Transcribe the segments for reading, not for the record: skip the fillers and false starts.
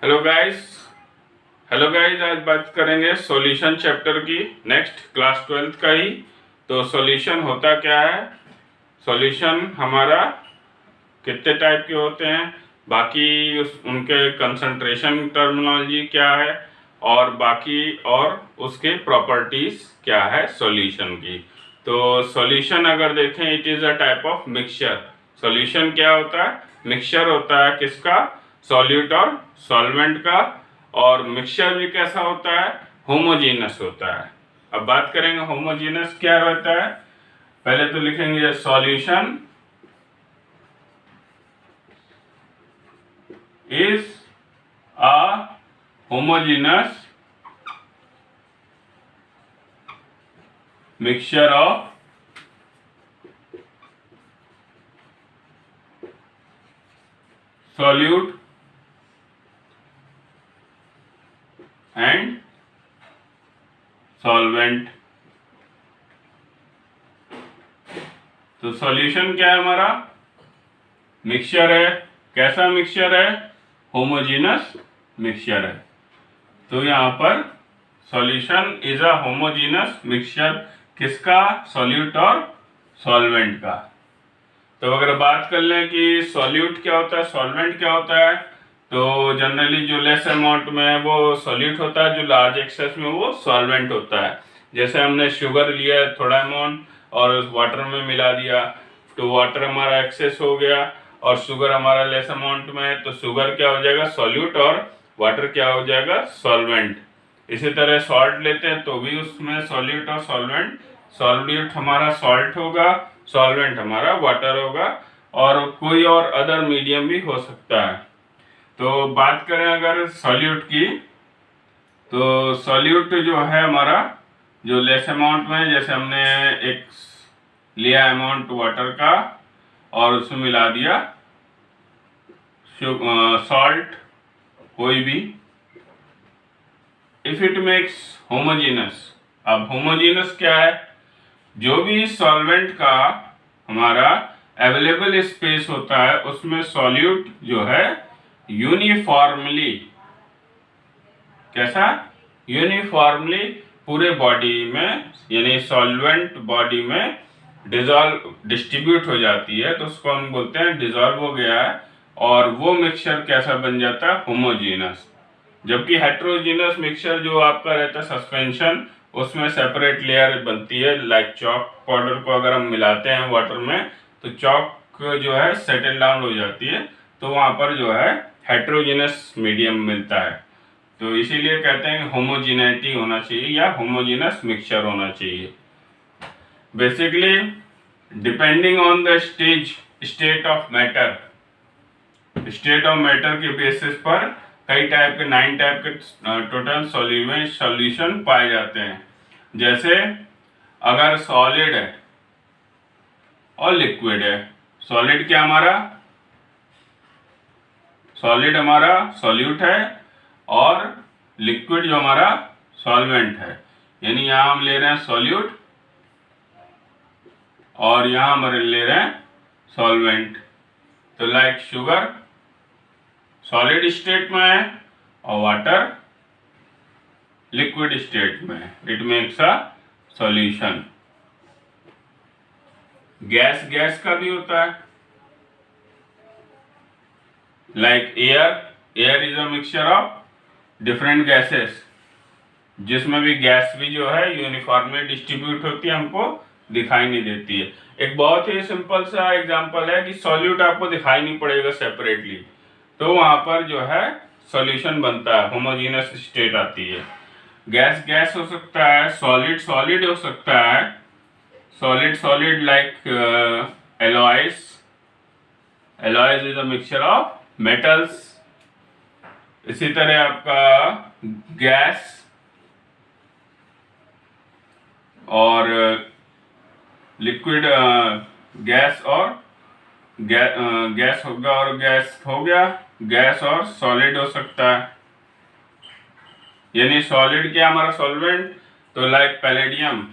Hello guys hello guys, आज बात करेंगे सॉल्यूशन चैप्टर की, नेक्स्ट क्लास 12th का ही। तो सॉल्यूशन होता क्या है, सॉल्यूशन हमारा कितने टाइप के होते हैं, बाकी उनके कंसंट्रेशन टर्मिनोलॉजी क्या है, और बाकी और उसके प्रॉपर्टीज क्या है सॉल्यूशन की। तो सॉल्यूशन अगर देखें, it is a type of mixture. Solution क्या होता है, मिक्सचर होता है किसका, सॉल्यूट और सॉल्वेंट का। और मिक्सचर भी कैसा होता है, होमोजीनस होता है। अब बात करेंगे होमोजीनस क्या रहता है। पहले तो लिखेंगे solution is a homogeneous mixture of solute and solvent। तो सॉल्यूशन क्या है हमारा, मिक्सचर है। कैसा मिक्सचर है, होमोजीनस मिक्सचर है। तो यहाँ पर solution is a homogeneous mixture किसका, सॉल्यूट और सॉल्वेंट का। तो अगर बात कर लें कि सॉल्यूट क्या होता है, सॉल्वेंट क्या होता है, तो जनरली जो लेस अमाउंट में है वो सॉल्यूट होता है, जो लार्ज एक्सेस में वो सॉल्वेंट होता है। जैसे हमने शुगर लिया थोड़ा अमाउंट और वाटर में मिला दिया, तो वाटर हमारा एक्सेस हो गया और शुगर हमारा लेस अमाउंट में है, तो शुगर क्या हो जाएगा, सॉल्यूट, और वाटर क्या हो जाएगा, सॉल्वेंट। इसी तरह सॉल्ट लेते हैं तो भी उसमें सॉल्यूट और सॉल्वेंट, सॉल्यूट हमारा सॉल्ट होगा, सॉल्वेंट हमारा वाटर होगा, और कोई और अदर मीडियम भी हो सकता है। तो बात करें अगर सॉल्यूट की, तो सॉल्यूट जो है हमारा, जो लेस अमाउंट में, जैसे हमने एक लिया अमाउंट वाटर का और उसमें मिला दिया सॉल्ट कोई भी, इफ इट मेक्स होमोजीनस। अब होमोजीनस क्या है, जो भी सॉल्वेंट का हमारा अवेलेबल स्पेस होता है उसमें सॉल्यूट जो है यूनिफॉर्मली, कैसा, यूनिफॉर्मली पूरे बॉडी में, यानी सॉल्वेंट बॉडी में डिजॉल्व डिस्ट्रीब्यूट हो जाती है, तो उसको हम बोलते हैं डिजॉल्व हो गया है। और वो मिक्सचर कैसा बन जाता है, होमोजीनस। जबकि हेट्रोजीनस मिक्सचर जो आपका रहता है सस्पेंशन, उसमें सेपरेट लेयर बनती है। लाइक चॉक पाउडर को अगर हम मिलाते हैं वाटर में तो चॉक जो है सेटल डाउन हो जाती है, तो वहां पर जो है हेट्रोजीनस मीडियम मिलता है। तो इसीलिए कहते हैं कि होमोजीनिटी होना चाहिए या होमोजीनस मिक्सचर होना चाहिए। Basically depending on the state of matter, state of matter के बेसिस पर कई टाइप के 9 टाइप के टोटल सॉल्यूशन पाए जाते हैं। जैसे अगर सॉलिड है और लिक्विड है, सॉलिड क्या हमारा, सॉलिड हमारा सॉल्यूट है और लिक्विड जो हमारा सॉल्वेंट है। यानी यहां हम ले रहे हैं सॉल्यूट और यहां हम ले रहे हैं सॉल्वेंट। तो लाइक शुगर सॉलिड स्टेट में है और वाटर लिक्विड स्टेट में है, it makes a solution. Gas, gas का भी होता है, like air, air is a mixture of different gases, जिसमें भी गैस भी जो है यूनिफॉर्मली डिस्ट्रीब्यूट होती है, हमको दिखाई नहीं देती है। एक बहुत ही सिंपल सा एग्जांपल है कि सॉल्यूट आपको दिखाई नहीं पड़ेगा सेपरेटली, तो वहां पर जो है सॉल्यूशन बनता है, होमोजीनस स्टेट आती है। गैस गैस हो सकता है, सॉलिड सॉलिड हो सकता है, solid solid like alloys, alloys is a mixture of metals. इसी तरह आपका गैस और लिक्विड, गैस और गैस होगा और गैस हो गया, गैस और सॉलिड हो सकता है। यानी सॉलिड क्या हमारा सॉल्वेंट, तो लाइक पैलेडियम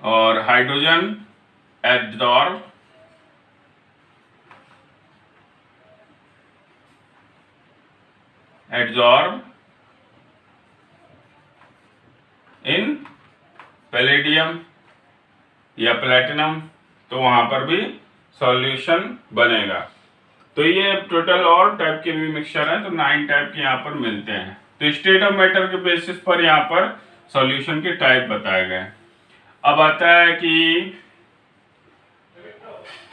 और हाइड्रोजन एब्जॉर्ब एड्जॉर्ब इन पैलेडियम या प्लेटिनम, तो वहां पर भी सॉल्यूशन बनेगा। तो ये टोटल और टाइप के भी मिक्सचर हैं, तो 9 टाइप के यहाँ पर मिलते हैं। तो स्टेट ऑफ मैटर के बेसिस पर यहाँ पर सॉल्यूशन के टाइप बताए गए। अब आता है कि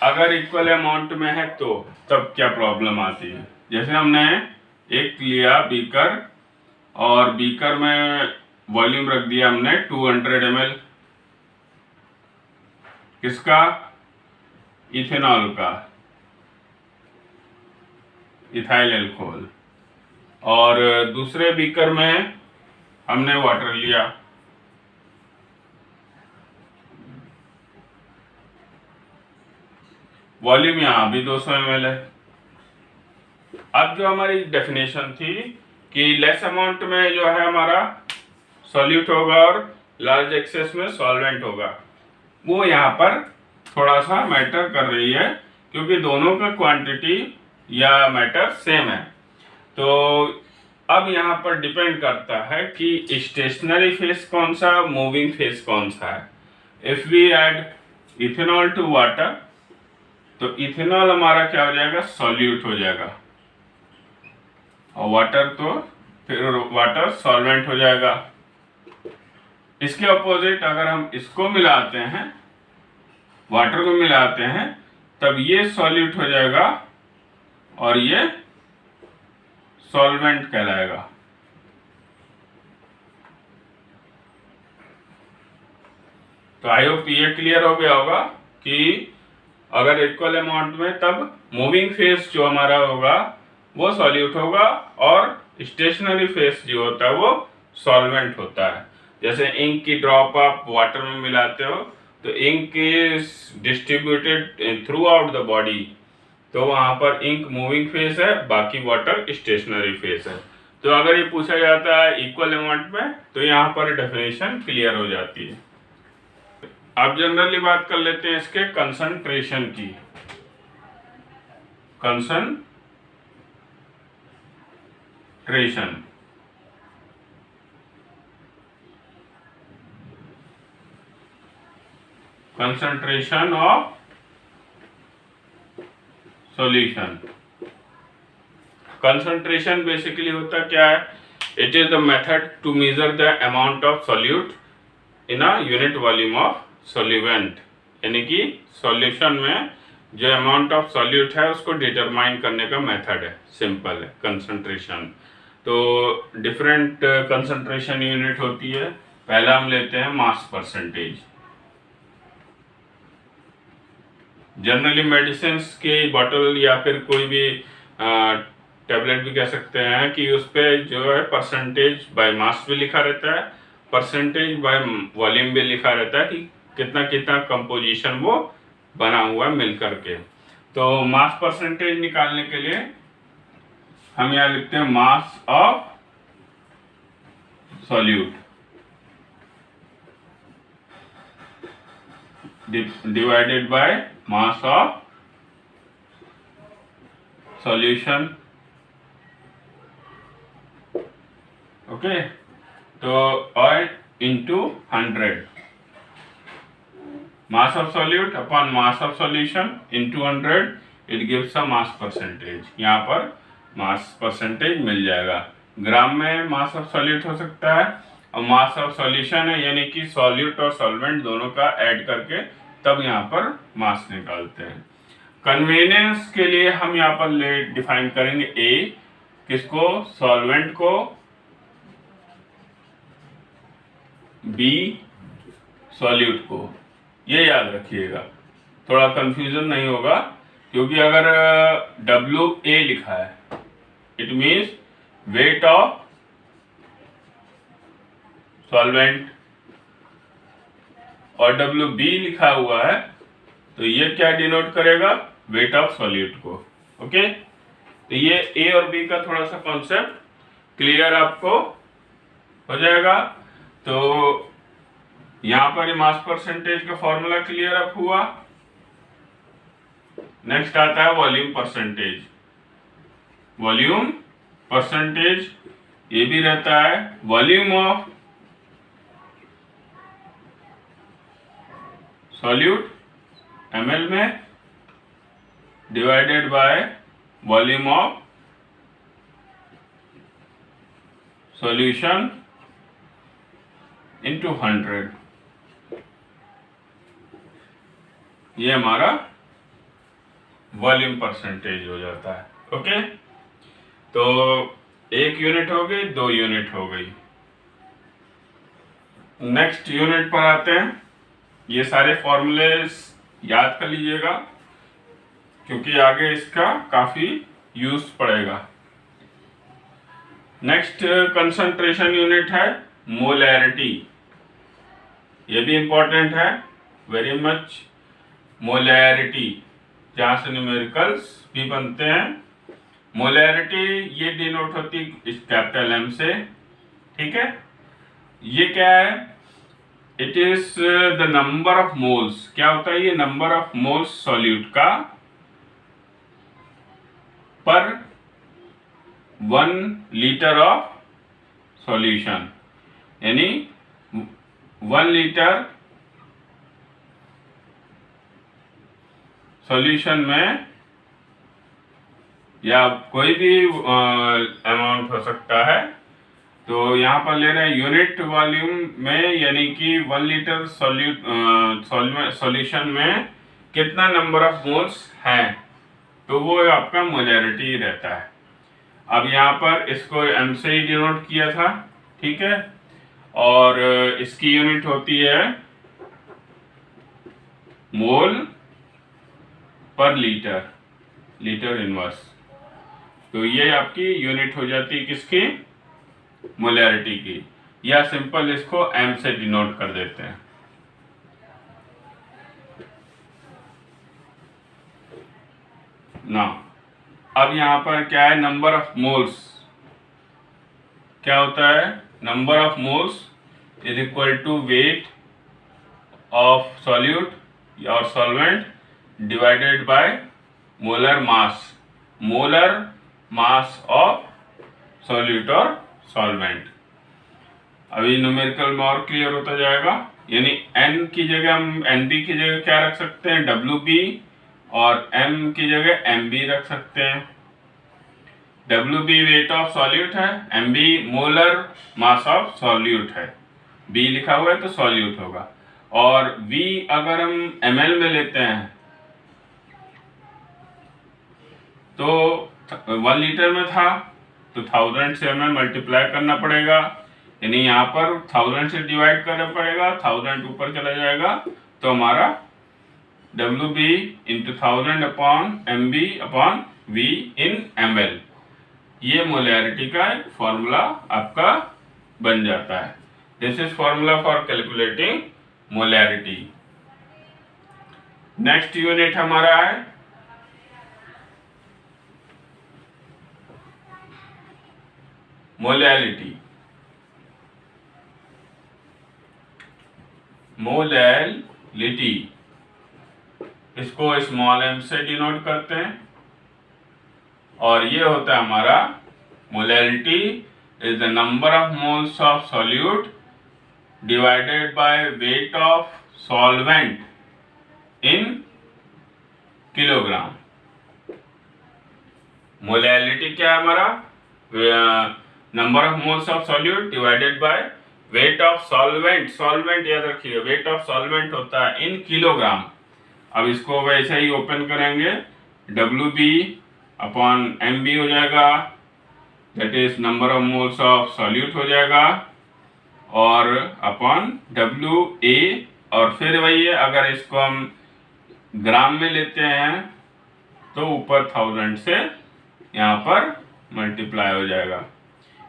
अगर इक्वल अमाउंट में है तो तब क्या प्रॉब्लम आती है। जैसे हमने एक लिया बीकर और बीकर में वॉल्यूम रख दिया हमने 200 ml, किसका, इथेनॉल का, इथाइल एल्कोहल, और दूसरे बीकर में हमने वाटर लिया, वॉल्यूम यहां भी 200 ml है। अब जो हमारी डेफिनेशन थी कि लेस अमाउंट में जो है हमारा सॉल्यूट होगा और लार्ज एक्सेस में सॉल्वेंट होगा, वो यहाँ पर थोड़ा सा मैटर कर रही है, क्योंकि दोनों का क्वांटिटी या मैटर सेम है। तो अब यहाँ पर डिपेंड करता है कि स्टेशनरी फेस कौन सा, मूविंग फेस कौन सा है। If we add ethanol to water, तो इथेनॉल हमारा क्या हो जाएगा, सॉल्यूट हो जाएगा, और वाटर तो फिर वाटर सॉल्वेंट हो जाएगा। इसके अपोजिट अगर हम इसको मिलाते हैं, वाटर को मिलाते हैं, तब ये सॉल्यूट हो जाएगा और ये सॉल्वेंट कहलाएगा। तो आई होप ये क्लियर हो गया होगा कि अगर इक्वल अमाउंट में तब मूविंग फेस जो हमारा होगा वो सॉल्यूट होगा और स्टेशनरी फेस जो होता है वो सॉल्वेंट होता है। जैसे इंक की ड्रॉप आप वाटर में मिलाते हो तो ink is distributed throughout the body, तो वहां पर इंक मूविंग फेस है, बाकी वाटर स्टेशनरी फेस है। तो अगर ये पूछा जाता है इक्वल अमाउंट में, तो यहाँ पर डेफिनेशन क्लियर हो जाती है। अब जनरली बात कर लेते हैं इसके कंसंट्रेशन की। Concentration, concentration of solution। concentration basically होता क्या है, it is the method to measure the amount of solute in a unit volume of solvent, यानी कि सॉल्यूशन में जो अमाउंट ऑफ सॉल्यूट है उसको डिटरमाइन करने का मेथड है, सिंपल है कंसंट्रेशन। तो डिफरेंट कंसंट्रेशन यूनिट होती है। पहला हम लेते हैं मास परसेंटेज। जनरली मेडिसिन की बॉटल या फिर कोई भी टैबलेट भी कह सकते हैं कि उस पर जो है परसेंटेज बाय मास भी लिखा रहता है, परसेंटेज बाय वॉल्यूम भी लिखा रहता है कि कितना कितना कंपोजिशन वो बना हुआ है मिल करके। तो मास परसेंटेज निकालने के लिए हम यहाँ लिखते हैं मास of solute divided by mass of solution. Okay, तो और into 100, mass of solute upon mass of solution into 100, it gives a mass percentage। यहाँ पर mass percentage मिल जाएगा। ग्राम में mass of solute हो सकता है, और mass of solution है यानी कि solute और solvent दोनों का ऐड करके तब यहाँ पर mass निकालते हैं। कन्वीनियंस के लिए हम यहाँ पर ले डिफाइन करेंगे A, किसको, सॉल्वेंट को, B सॉल्यूट को। ये याद रखिएगा, थोड़ा कंफ्यूजन नहीं होगा, क्योंकि अगर WA लिखा है it means weight of solvent, और WB लिखा हुआ है तो ये क्या डिनोट करेगा, वेट ऑफ सॉल्यूट को। ओके, तो ये A और B का थोड़ा सा कॉन्सेप्ट क्लियर आपको हो जाएगा। तो यहां पर मास परसेंटेज का फॉर्मूला क्लियर अप हुआ। नेक्स्ट आता है वॉल्यूम परसेंटेज। वॉल्यूम परसेंटेज ये भी रहता है वॉल्यूम ऑफ सॉल्यूट ml में divided by volume of solution into 100। ये हमारा वॉल्यूम परसेंटेज हो जाता है। ओके, तो 1 यूनिट हो गई, 2 यूनिट हो गई। नेक्स्ट यूनिट पर आते हैं। ये सारे फॉर्मूले याद कर लीजिएगा क्योंकि आगे इसका काफी यूज पड़ेगा। नेक्स्ट कंसंट्रेशन यूनिट है मोलैरिटी। ये भी इंपॉर्टेंट है वेरी मच। मोलैरिटी जहां से न्यूमेरिकल्स भी बनते हैं। मोलैरिटी ये डिनोट होती इस कैपिटल M से, ठीक है। ये क्या है? It is the number of moles. क्या होता है ये? नंबर ऑफ मोल्स सॉल्यूट का पर 1 लीटर ऑफ सॉल्यूशन, यानी 1 लीटर सॉल्यूशन में या कोई भी अमाउंट हो सकता है। तो यहाँ पर ले रहे हैं यूनिट वॉल्यूम में, यानी कि 1 लीटर सॉल्यूशन में कितना नंबर ऑफ मोल्स हैं, तो वो आपका मोलैरिटी रहता है। अब यहाँ पर इसको M से ही डिनोट किया था, ठीक है। और इसकी यूनिट होती है मोल पर लीटर, लीटर इनवर्स। तो ये आपकी यूनिट हो जाती है किसकी? मोलैरिटी की। या सिंपल इसको M से डिनोट कर देते हैं। ना अब यहां पर क्या है? नंबर ऑफ मोल्स क्या होता है? Number of moles is equal to weight of solute और solvent divided by molar mass, molar mass of solute और सॉल्वेंट। अभी न्यूमेरिकल में और क्लियर होता जाएगा। यानी N की जगह हम NB की जगह क्या रख सकते हैं? WB, और M की जगह MB रख सकते हैं। WB वेट ऑफ सॉल्यूट है, MB molar mass of solute है। B लिखा हुआ है तो सॉल्यूट होगा। और V अगर हम ml में लेते हैं तो 1 लीटर में था तो 1000 से हमें मल्टीप्लाई करना पड़ेगा, यानी यहाँ पर 1000 से डिवाइड करना पड़ेगा, 1000 ऊपर चला जाएगा तो हमारा WB into 1000 upon MB upon V इन ml, ये मोलैरिटी का एक फॉर्मूला आपका बन जाता है। This is formula for calculating molarity. Next unit हमारा है मोलैलिटी। मोलैलिटी इसको स्मॉल m से डिनोट करते हैं और ये होता है हमारा molality is the number of moles of solute divided by weight of solvent in kilogram. Molality क्या है हमारा? Number of moles of solute divided by weight of solvent. Solvent याद रखिए, वेट ऑफ सॉल्वेंट होता है इन किलोग्राम। अब इसको वैसे ही ओपन करेंगे, WB अपॉन MB हो जाएगा, that is number of moles of solute हो जाएगा, और अपॉन WA, और फिर वही है अगर इसको हम ग्राम में लेते हैं तो ऊपर 1000 से यहाँ पर मल्टीप्लाई हो जाएगा।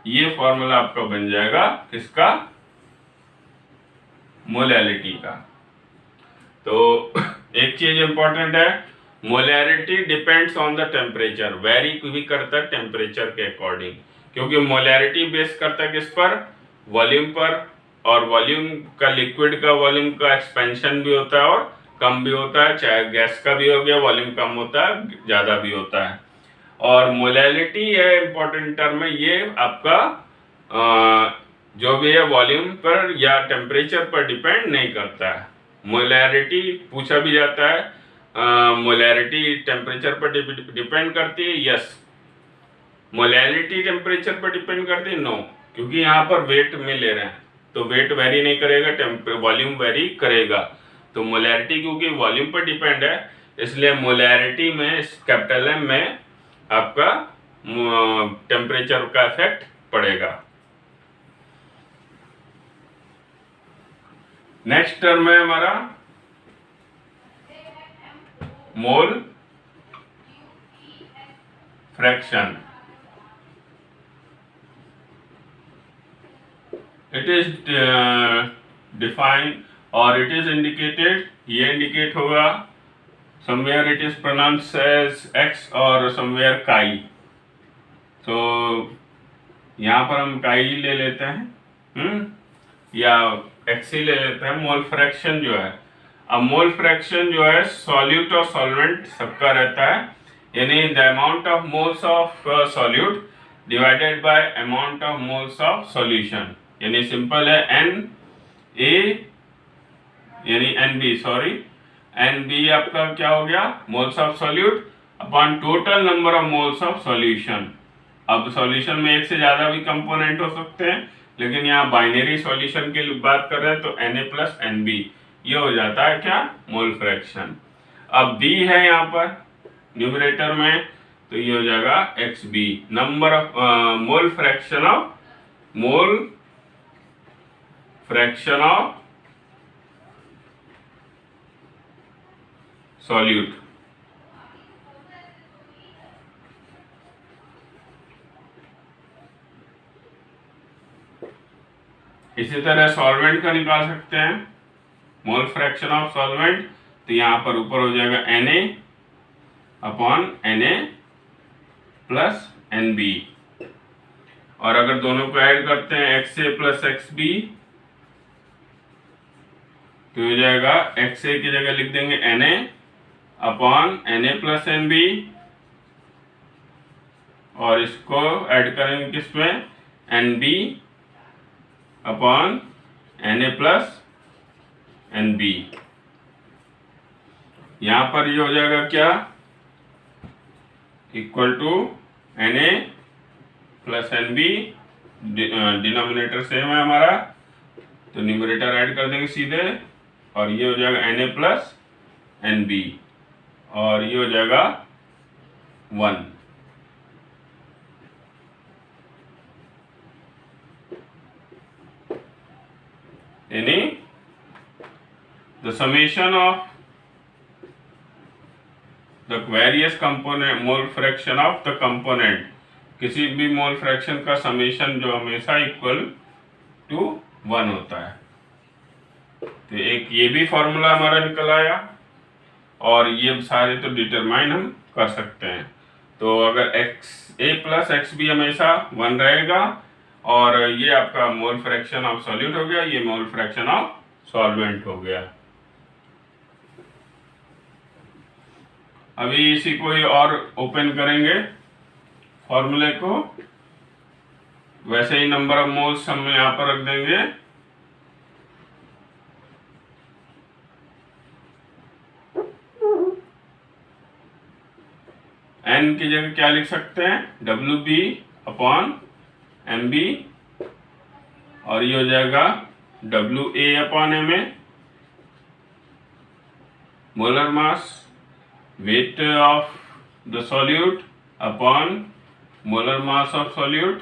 ये फॉर्मूला आपका बन जाएगा किसका? मोलैलिटी का। तो एक चीज इंपॉर्टेंट है, molarity depends on the temperature, very भी करता है टेम्परेचर के अकॉर्डिंग, क्योंकि मोलैरिटी बेस करता है किस पर? वॉल्यूम पर। और वॉल्यूम का, लिक्विड का वॉल्यूम का एक्सपेंशन भी होता है और कम भी होता है, चाहे गैस का भी हो गया वॉल्यूम कम होता है, ज्यादा भी होता है। और मोलैलिटी है इंपॉर्टेंट टर्म है, ये आपका जो भी है वॉल्यूम पर या टेम्परेचर पर डिपेंड नहीं करता है। मोलैरिटी पूछा भी जाता है, मोलैरिटी टेम्परेचर पर डिपेंड करती है, यस। मोलैलिटी टेम्परेचर पर डिपेंड करती है, नो, क्योंकि यहाँ पर वेट में ले रहे हैं तो वेट वेरी नहीं करेगा, वॉल्यूम वेरी करेगा। तो मोलैरिटी क्योंकि वॉल्यूम पर डिपेंड है, इसलिए मोलैरिटी में कैपिटल एम में आपका टेम्परेचर का इफेक्ट पड़ेगा। नेक्स्ट टर्म है हमारा mole fraction. It is defined और इट इज इंडिकेटेड, ये इंडिकेट होगा somewhere it is pronounced as X और समवेयर काई। तो यहाँ पर हम काई ले लेते हैं, या एक्स ही ले लेते हैं। मोल फ्रैक्शन जो है, अब मोल फ्रैक्शन जो है सॉल्यूट और सॉल्वेंट सबका रहता है, यानी the amount of moles of solute divided by amount of moles of solution, यानी सिंपल है एन ए यानी N B, sorry N B आपका क्या हो गया, moles of solute upon total number of moles of solution. अब solution में एक से ज्यादा भी कंपोनेंट हो सकते हैं, लेकिन यहाँ बाइनरी सॉल्यूशन की बात कर रहे हैं तो Na प्लस एन बी, ये हो जाता है क्या, मोल फ्रैक्शन। अब बी है यहाँ पर न्यूमरेटर में, तो ये हो जाएगा X B, number of mole fraction of solute. इसी तरह सॉल्वेंट का निकाल सकते हैं, मोल फ्रैक्शन ऑफ सॉल्वेंट, तो यहां पर ऊपर हो जाएगा Na upon Na plus Nb, और अगर दोनों को ऐड करते हैं XA प्लस XB तो हो जाएगा XA की जगह लिख देंगे Na upon Na plus Nb, और इसको ऐड करेंगे किसमें, Nb upon Na plus Nb। यहां पर ये हो जाएगा क्या, equal to Na plus Nb, denominator same है हमारा तो न्यूमरेटर ऐड कर देंगे सीधे, और ये हो जाएगा Na प्लस Nb, और ये हो जाएगा 1। यानी the summation of the various component mole fraction of the component, किसी भी मोल फ्रैक्शन का समेशन जो हमेशा इक्वल टू 1 होता है। तो एक ये भी फॉर्मूला हमारा निकल आया, और ये सारे तो डिटरमाइन हम कर सकते हैं। तो अगर XA प्लस XB हमेशा 1 रहेगा, और ये आपका मोल फ्रैक्शन ऑफ सॉल्यूट हो गया, ये मोल फ्रैक्शन ऑफ सॉल्वेंट हो गया। अभी इसी को ही और ओपन करेंगे फॉर्मूले को, वैसे ही नंबर ऑफ मोल्स हम यहाँ पर रख देंगे, N की जगह क्या लिख सकते हैं, WB अपॉन MB, और ये हो जाएगा WA upon MA, molar mass weight of the solute upon molar mass of solute.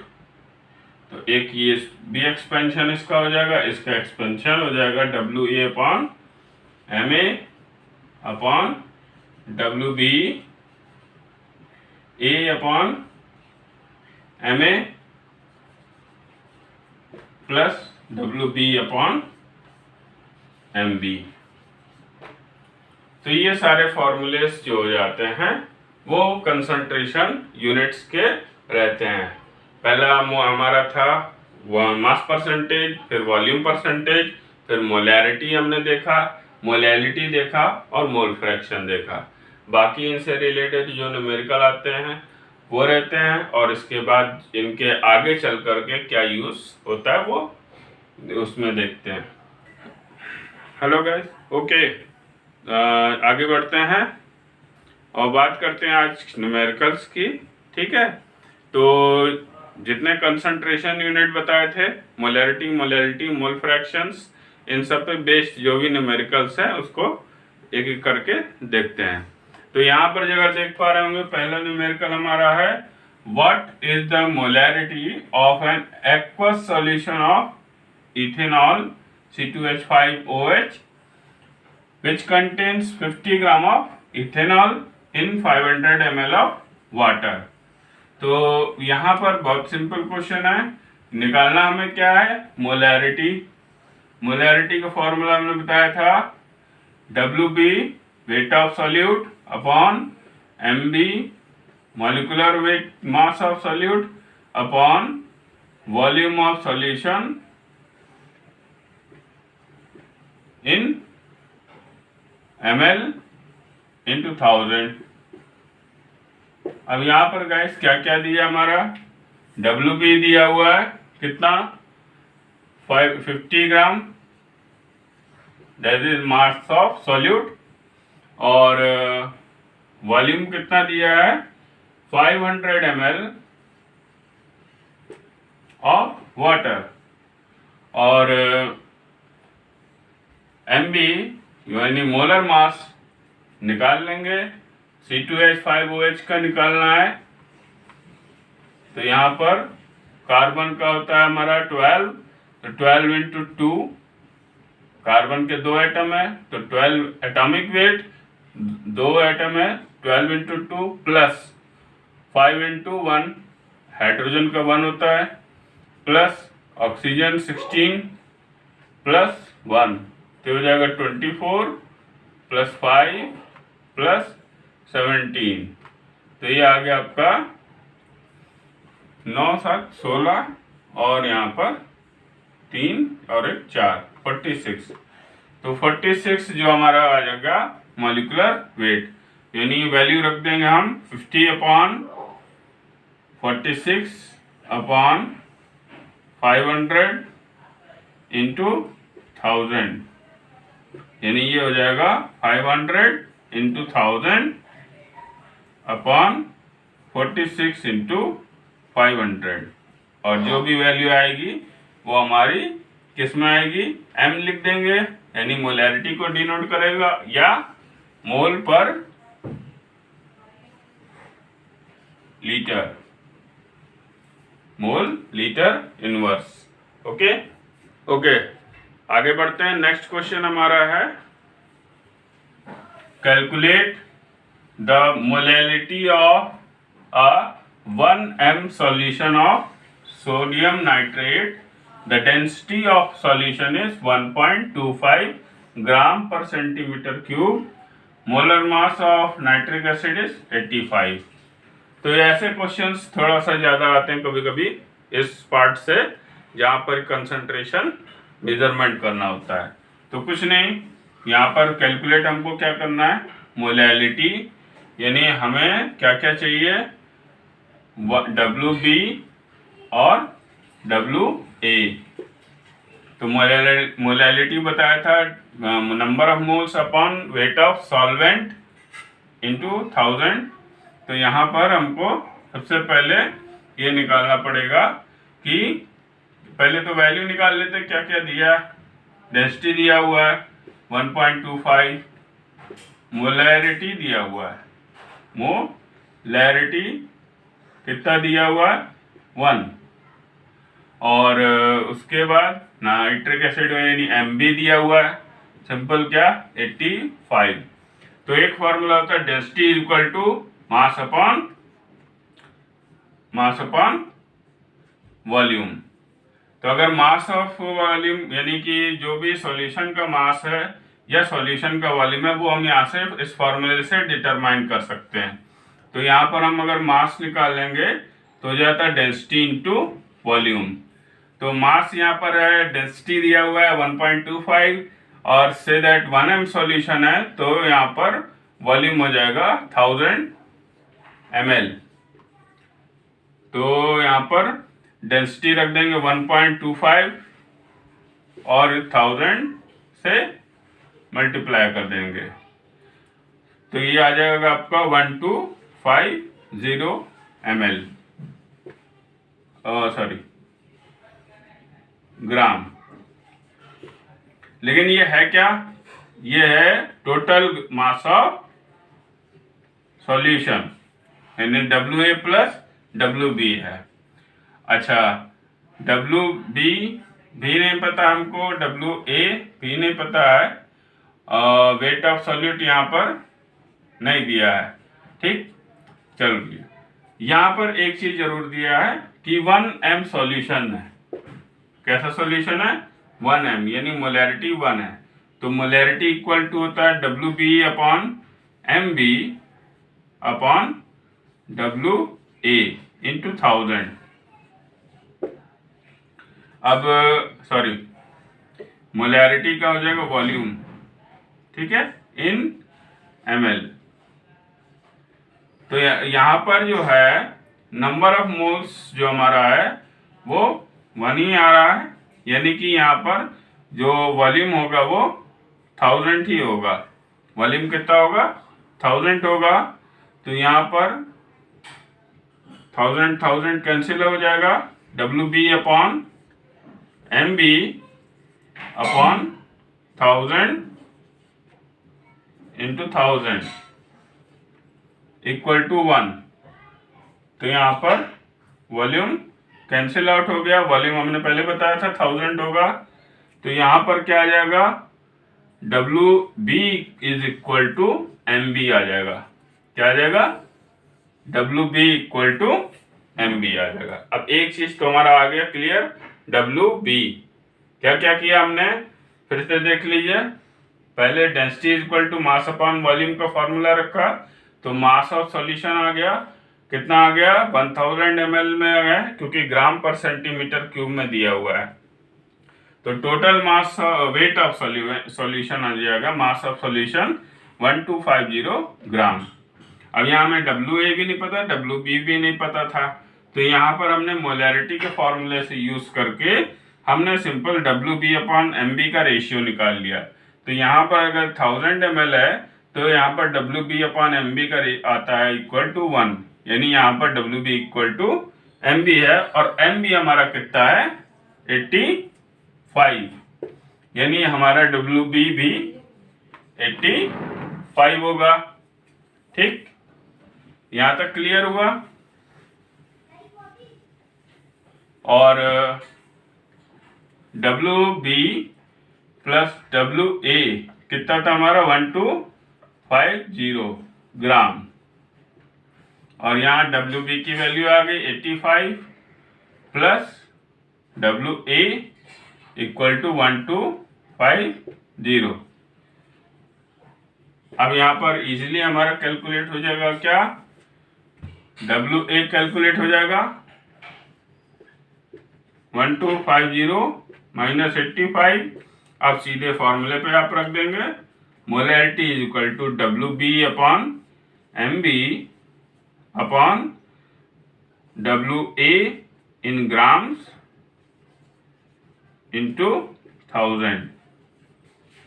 तो एक ये भी एक्सपेंशन इसका हो जाएगा, इसका एक्सपेंशन हो जाएगा WA upon MA upon WB A upon MA plus WB upon MB। तो ये सारे फॉर्मूलेस जो हो जाते हैं वो कंसंट्रेशन यूनिट्स के रहते हैं। पहला हमारा था मास परसेंटेज, फिर वॉल्यूम परसेंटेज, फिर मोलैरिटी हमने देखा, मोलैलिटी देखा, और मोल फ्रैक्शन देखा। बाकी इनसे रिलेटेड जो न्यूमेरिकल आते हैं वो रहते हैं, और इसके बाद इनके आगे चल करके क्या यूज़ होता है वो उसमें देखते हैं। हेलो गाइस, ओके, आगे बढ़ते हैं और बात करते हैं आज न्यूमेरिकल्स की। ठीक है, तो जितने कंसंट्रेशन यूनिट बताए थे, मोलैरिटी, मोलैलिटी, मोल फ्रैक्शंस, इन सब पे बेस्ड जो भी न्यूमेरिकल्स हैं उसको एक एक करके देखते हैं। तो यहाँ पर जगह देख पा रहे होंगे, पहला न्यूमेरिकल हमारा है what is the molarity of an aqueous solution of ethanol C2H5OH which contains 50 gram of ethanol in 500 ml of water. तो यहाँ पर बहुत सिंपल क्वेश्चन है, निकालना हमें क्या है, मोलैरिटी। मोलैरिटी का फॉर्मूला हमने बताया था WB wait of solute upon MB molecular weight mass of solute upon volume of solution in ml into 1000। अब यहां पर गाइस क्या क्या दिया, हमारा WB दिया हुआ है कितना, 50 gram, that is mass of solute, और वॉल्यूम कितना दिया है 500 ml ऑफ वाटर, और MB यानी मोलर मास निकाल लेंगे, C2H5OH का निकालना है। तो यहाँ पर कार्बन का होता है हमारा 12, तो 12 इंटू 2, कार्बन के 2 एटम है तो 12 एटॉमिक वेट, 2 एटम है 12 इंटू 2 प्लस 5 इंटू 1, हाइड्रोजन का 1 होता है, प्लस ऑक्सीजन 16 प्लस 1, तो हो जाएगा 24 प्लस 5 प्लस 17। तो ये आ गया आपका 9 7 16, और यहाँ पर 3 और 1 4, 46। तो 46 जो हमारा आ जाएगा मॉलिक्यूलर वेट, यानी वैल्यू रख देंगे हम 50 अपॉन 46 अपॉन 500 इंटू 1000, यानी ये हो जाएगा 500 इंटू 1000 अपॉन 46 इंटू 500, और जो भी वैल्यू आएगी वो हमारी किस में आएगी, M लिख देंगे, यानी मोलैरिटी को डिनोट करेगा, या मोल पर litre, mole litre inverse. Okay okay, आगे बढ़ते हैं। नेक्स्ट क्वेश्चन हमारा है calculate the molality of a 1m solution of sodium nitrate. The density of solution is 1.25 gram per centimeter cube. Molar mass of nitric acid is 85. तो ये ऐसे questions थोड़ा सा ज़्यादा आते हैं कभी कभी इस पार्ट से, जहाँ पर कंसंट्रेशन मेजरमेंट करना होता है। तो कुछ नहीं, यहाँ पर कैलकुलेट हमको क्या करना है, मोलैलिटी, यानी हमें क्या क्या चाहिए, WB और WA। तो मोलैलिटी बताया था number of moles upon weight of solvent into 1000। तो यहाँ पर हमको सबसे पहले ये निकालना पड़ेगा कि पहले तो वैल्यू निकाल लेते, क्या क्या दिया, डेंसिटी दिया हुआ है 1.25, मोलैरिटी दिया हुआ है, मोलैरिटी कितना दिया हुआ है 1, और उसके बाद नाइट्रिक एसिड यानी MB दिया हुआ है, सिंपल क्या 85। तो एक फॉर्मूला होता है density is equal to mass upon volume. तो अगर मास ऑफ वॉल्यूम यानी कि जो भी सॉल्यूशन का मास है या सॉल्यूशन का वॉल्यूम है वो हम यहाँ से इस फॉर्मूले से डिटरमाइन कर सकते हैं। तो यहाँ पर हम अगर मास निकाल लेंगे तो हो जाता है डेंसिटी इंटू वॉल्यूम। तो मास यहाँ पर है, डेंसिटी दिया हुआ है 1.25, और से दैट 1m सॉल्यूशन है, तो यहाँ पर वॉल्यूम हो जाएगा 1000 ml। तो यहाँ पर डेंसिटी रख देंगे 1.25 और 1000 से मल्टीप्लाई कर देंगे, तो ये आ जाएगा आपका 1250 ml, सॉरी ग्राम। लेकिन ये है क्या, ये है टोटल मास ऑफ सॉल्यूशन, यानी WA प्लस WB है। अच्छा, WB भी नहीं पता हमको, WA भी नहीं पता है, वेट ऑफ सॉल्यूट यहाँ पर नहीं दिया है। ठीक, चलो यहाँ पर एक चीज जरूर दिया है कि 1m सॉल्यूशन है। कैसा सॉल्यूशन है, 1m, यानी मोलैरिटी 1 है। तो मोलैरिटी इक्वल टू होता है WB upon MB upon WA इंटू 1000। अब सॉरी, मोलैरिटी का हो जाएगा वॉल्यूम, ठीक है, इन ml। तो यहाँ पर जो है नंबर ऑफ मोल्स जो हमारा है वो 1 ही आ रहा है, यानी कि यहाँ पर जो वॉल्यूम होगा वो 1000 ही होगा। वॉल्यूम कितना होगा, 1000 होगा। तो यहाँ पर 1000 कैंसिल हो जाएगा, WB upon MB upon 1000 into 1000 equal to 1। तो यहाँ पर वॉल्यूम कैंसिल आउट हो गया, वॉल्यूम हमने पहले बताया था 1000 होगा। तो यहाँ पर क्या आ जाएगा, WB is equal to MB आ जाएगा। क्या आ जाएगा, WB इक्वल टू MB आ जाएगा। अब एक चीज तो हमारा आ गया क्लियर, WB क्या क्या किया हमने, फिर से देख लीजिए। पहले density equal to mass upon volume का फॉर्मूला रखा, तो मास ऑफ सॉल्यूशन आ गया, कितना आ गया, 1000 ml में है, क्योंकि ग्राम पर सेंटीमीटर क्यूब में दिया हुआ है। तो total mass weight of solution आ जाएगा, मास ऑफ सॉल्यूशन 1250 ग्राम। अब यहाँ हमें WA भी नहीं पता, WB भी नहीं पता था, तो यहाँ पर हमने मोलैरिटी के फॉर्मूले से यूज करके हमने सिंपल WB अपॉन MB का रेशियो निकाल लिया। तो यहाँ पर अगर 1000 ml है तो यहाँ पर WB अपॉन MB का आता है इक्वल टू 1, यानी यहाँ पर WB इक्वल टू MB है, और MB हमारा कितना है 85, यानी हमारा WB भी 85 होगा। ठीक, यहाँ तक क्लियर हुआ। और WB प्लस WA कितना था हमारा, 1250 ग्राम, और यहाँ WB की वैल्यू आ गई 85 प्लस WA इक्वल टू 1250। अब यहाँ पर इजीली हमारा कैलकुलेट हो जाएगा, क्या, WA कैलकुलेट हो जाएगा 1250 माइनस 85। अब सीधे फॉर्मूले पे आप रख देंगे, molarity is equal to WB upon MB upon WA in grams into 1000।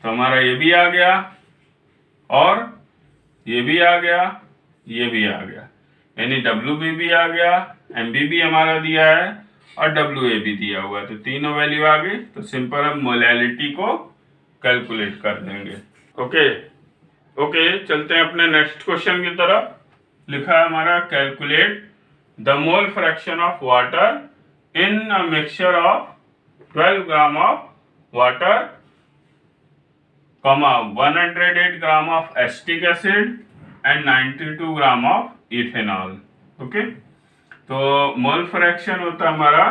तो हमारा ये भी आ गया, और ये भी आ गया, ये भी आ गया, यानी WB भी आ गया, MB भी हमारा दिया है, और WA भी दिया हुआ है। तो तीनों वैल्यू आ गई। तो सिंपल हम मोलैरिटी को कैलकुलेट कर देंगे। ओके, चलते हैं अपने नेक्स्ट क्वेश्चन की तरफ। लिखा है हमारा, calculate the mole fraction of water in a mixture of 12 gram of water, 108 gram of acetic acid and 92 gram of ethanol. Okay, तो मोल फ्रैक्शन होता है हमारा,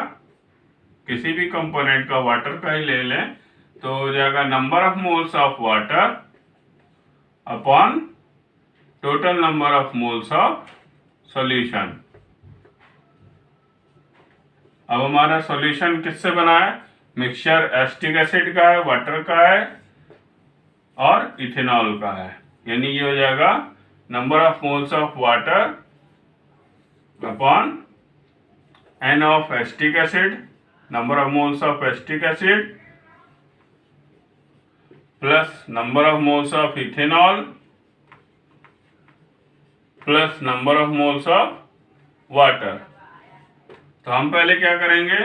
किसी भी कंपोनेंट का, वाटर का ही ले लें, तो हो जाएगा number of moles of water upon total number of moles of solution. अब हमारा सॉल्यूशन किससे बना है, मिक्सचर एसिटिक एसिड का है, वाटर का है और इथेनॉल का है, यानी ये हो जाएगा number of moles of water upon N of acetic acid, number of moles of acetic acid, plus number of moles of ethanol, plus number of moles of water. तो हम पहले क्या करेंगे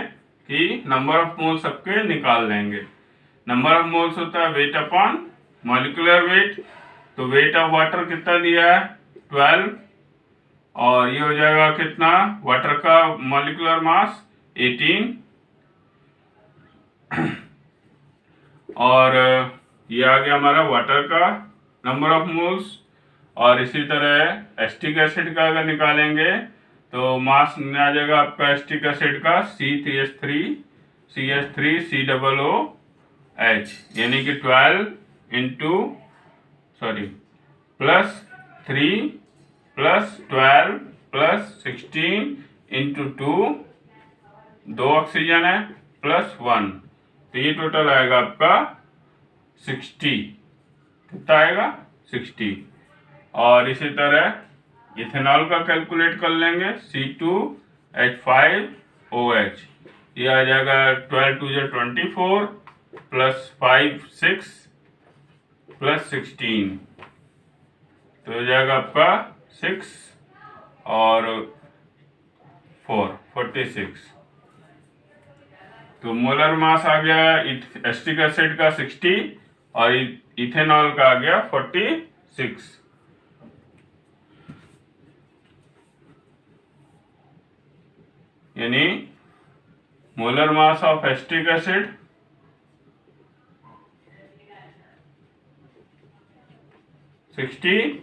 कि नंबर ऑफ मोल्स सबके निकाल लेंगे। Number of moles होता है वेट अपॉन मॉलिक्यूलर वेट। तो वेट ऑफ वाटर कितना दिया है 12, और ये हो जाएगा कितना वाटर का मॉलिक्यूलर मास 18, और ये आ गया हमारा वाटर का नंबर ऑफ मोल्स। और इसी तरह एसिटिक एसिड का अगर निकालेंगे तो मास आ जाएगा आपका एसिटिक एसिड का CH3CH3COOH, यानी कि 12 into plus 3 plus 12 plus 16 into 2, 2 oxygen है, प्लस 1, तो ये टोटल आएगा आपका 60। कितना आएगा 60। और इसी तरह इथेनॉल का कैलकुलेट कर लेंगे C2H5OH, ये आ जाएगा 12 2 24 प्लस 5 6 प्लस 16, तो हो जाएगा आपका 6 और 4 46। तो मोलर मास आ गया एसिटिक एसिड का 60 और इथेनॉल का आ गया 46। यानी molar mass of acetic acid 60,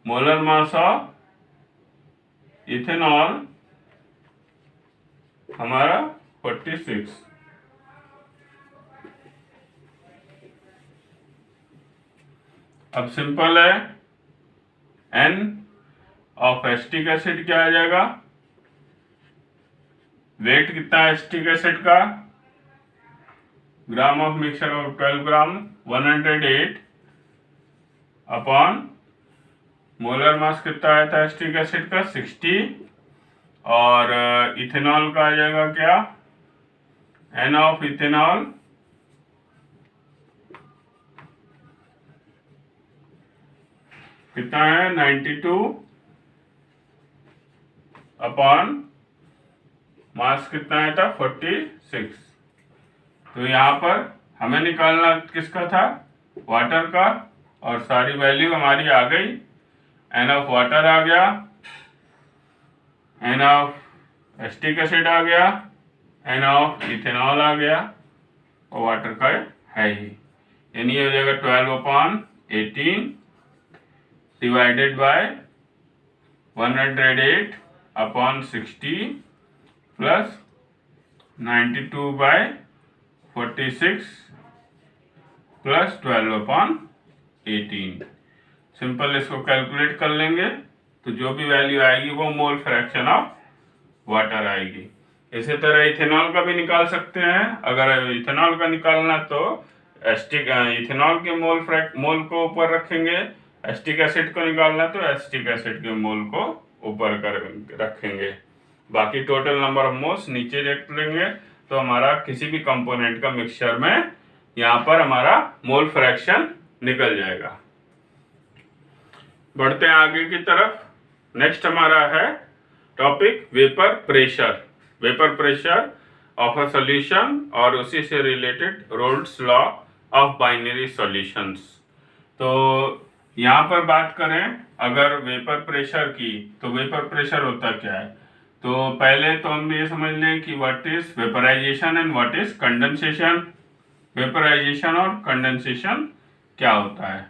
molar mass of ethanol हमारा 46। अब सिंपल है, N ऑफ एसिटिक एसिड क्या आ जाएगा, वेट कितना है एसिटिक एसिड का, gram of mixture of 12 gram 108 upon molar mass कितना आया था एसिटिक एसिड का 60, और इथेनॉल का आ जाएगा क्या, N ऑफ इथेनॉल कितना है 92 अपॉन मास कितना आया था 46। तो यहाँ पर हमें निकालना किसका था, वाटर का, और सारी वैल्यू हमारी आ गई। N ऑफ वाटर आ गया, N ऑफ एसिटिक एसिड आ गया, N ऑफ इथेनॉल आ गया, और वाटर का है ही, यानी हो जाएगा 12/18 divided by 108 upon 60 plus 92/46 plus 12/18। Simple इसको कैलकुलेट कर लेंगे तो जो भी वैल्यू आएगी वो मोल फ्रैक्शन ऑफ वाटर आएगी। इसी तरह इथेनॉल का भी निकाल सकते हैं। अगर इथेनॉल का निकालना तो इथेनॉल के मोल को ऊपर रखेंगे, एसिटिक एसिड को निकालना तो एसिटिक एसिड के मोल को ऊपर रखेंगे, बाकी टोटल नंबर ऑफ मोल्स नीचे रख लेंगे। तो हमारा किसी भी कंपोनेंट का मिक्सचर में यहाँ पर हमारा मोल फ्रैक्शन निकल जाएगा। बढ़ते हैं आगे की तरफ। नेक्स्ट हमारा है topic vapour pressure. Vapour pressure of a solution और उसी से related roles law of binary solutions. तो यहाँ पर बात करें अगर वेपर प्रेशर की, तो वेपर प्रेशर होता क्या है। तो पहले तो हम ये समझ लें कि what is vaporisation and what is condensation. Vaporisation और कंडेंसेशन क्या होता है।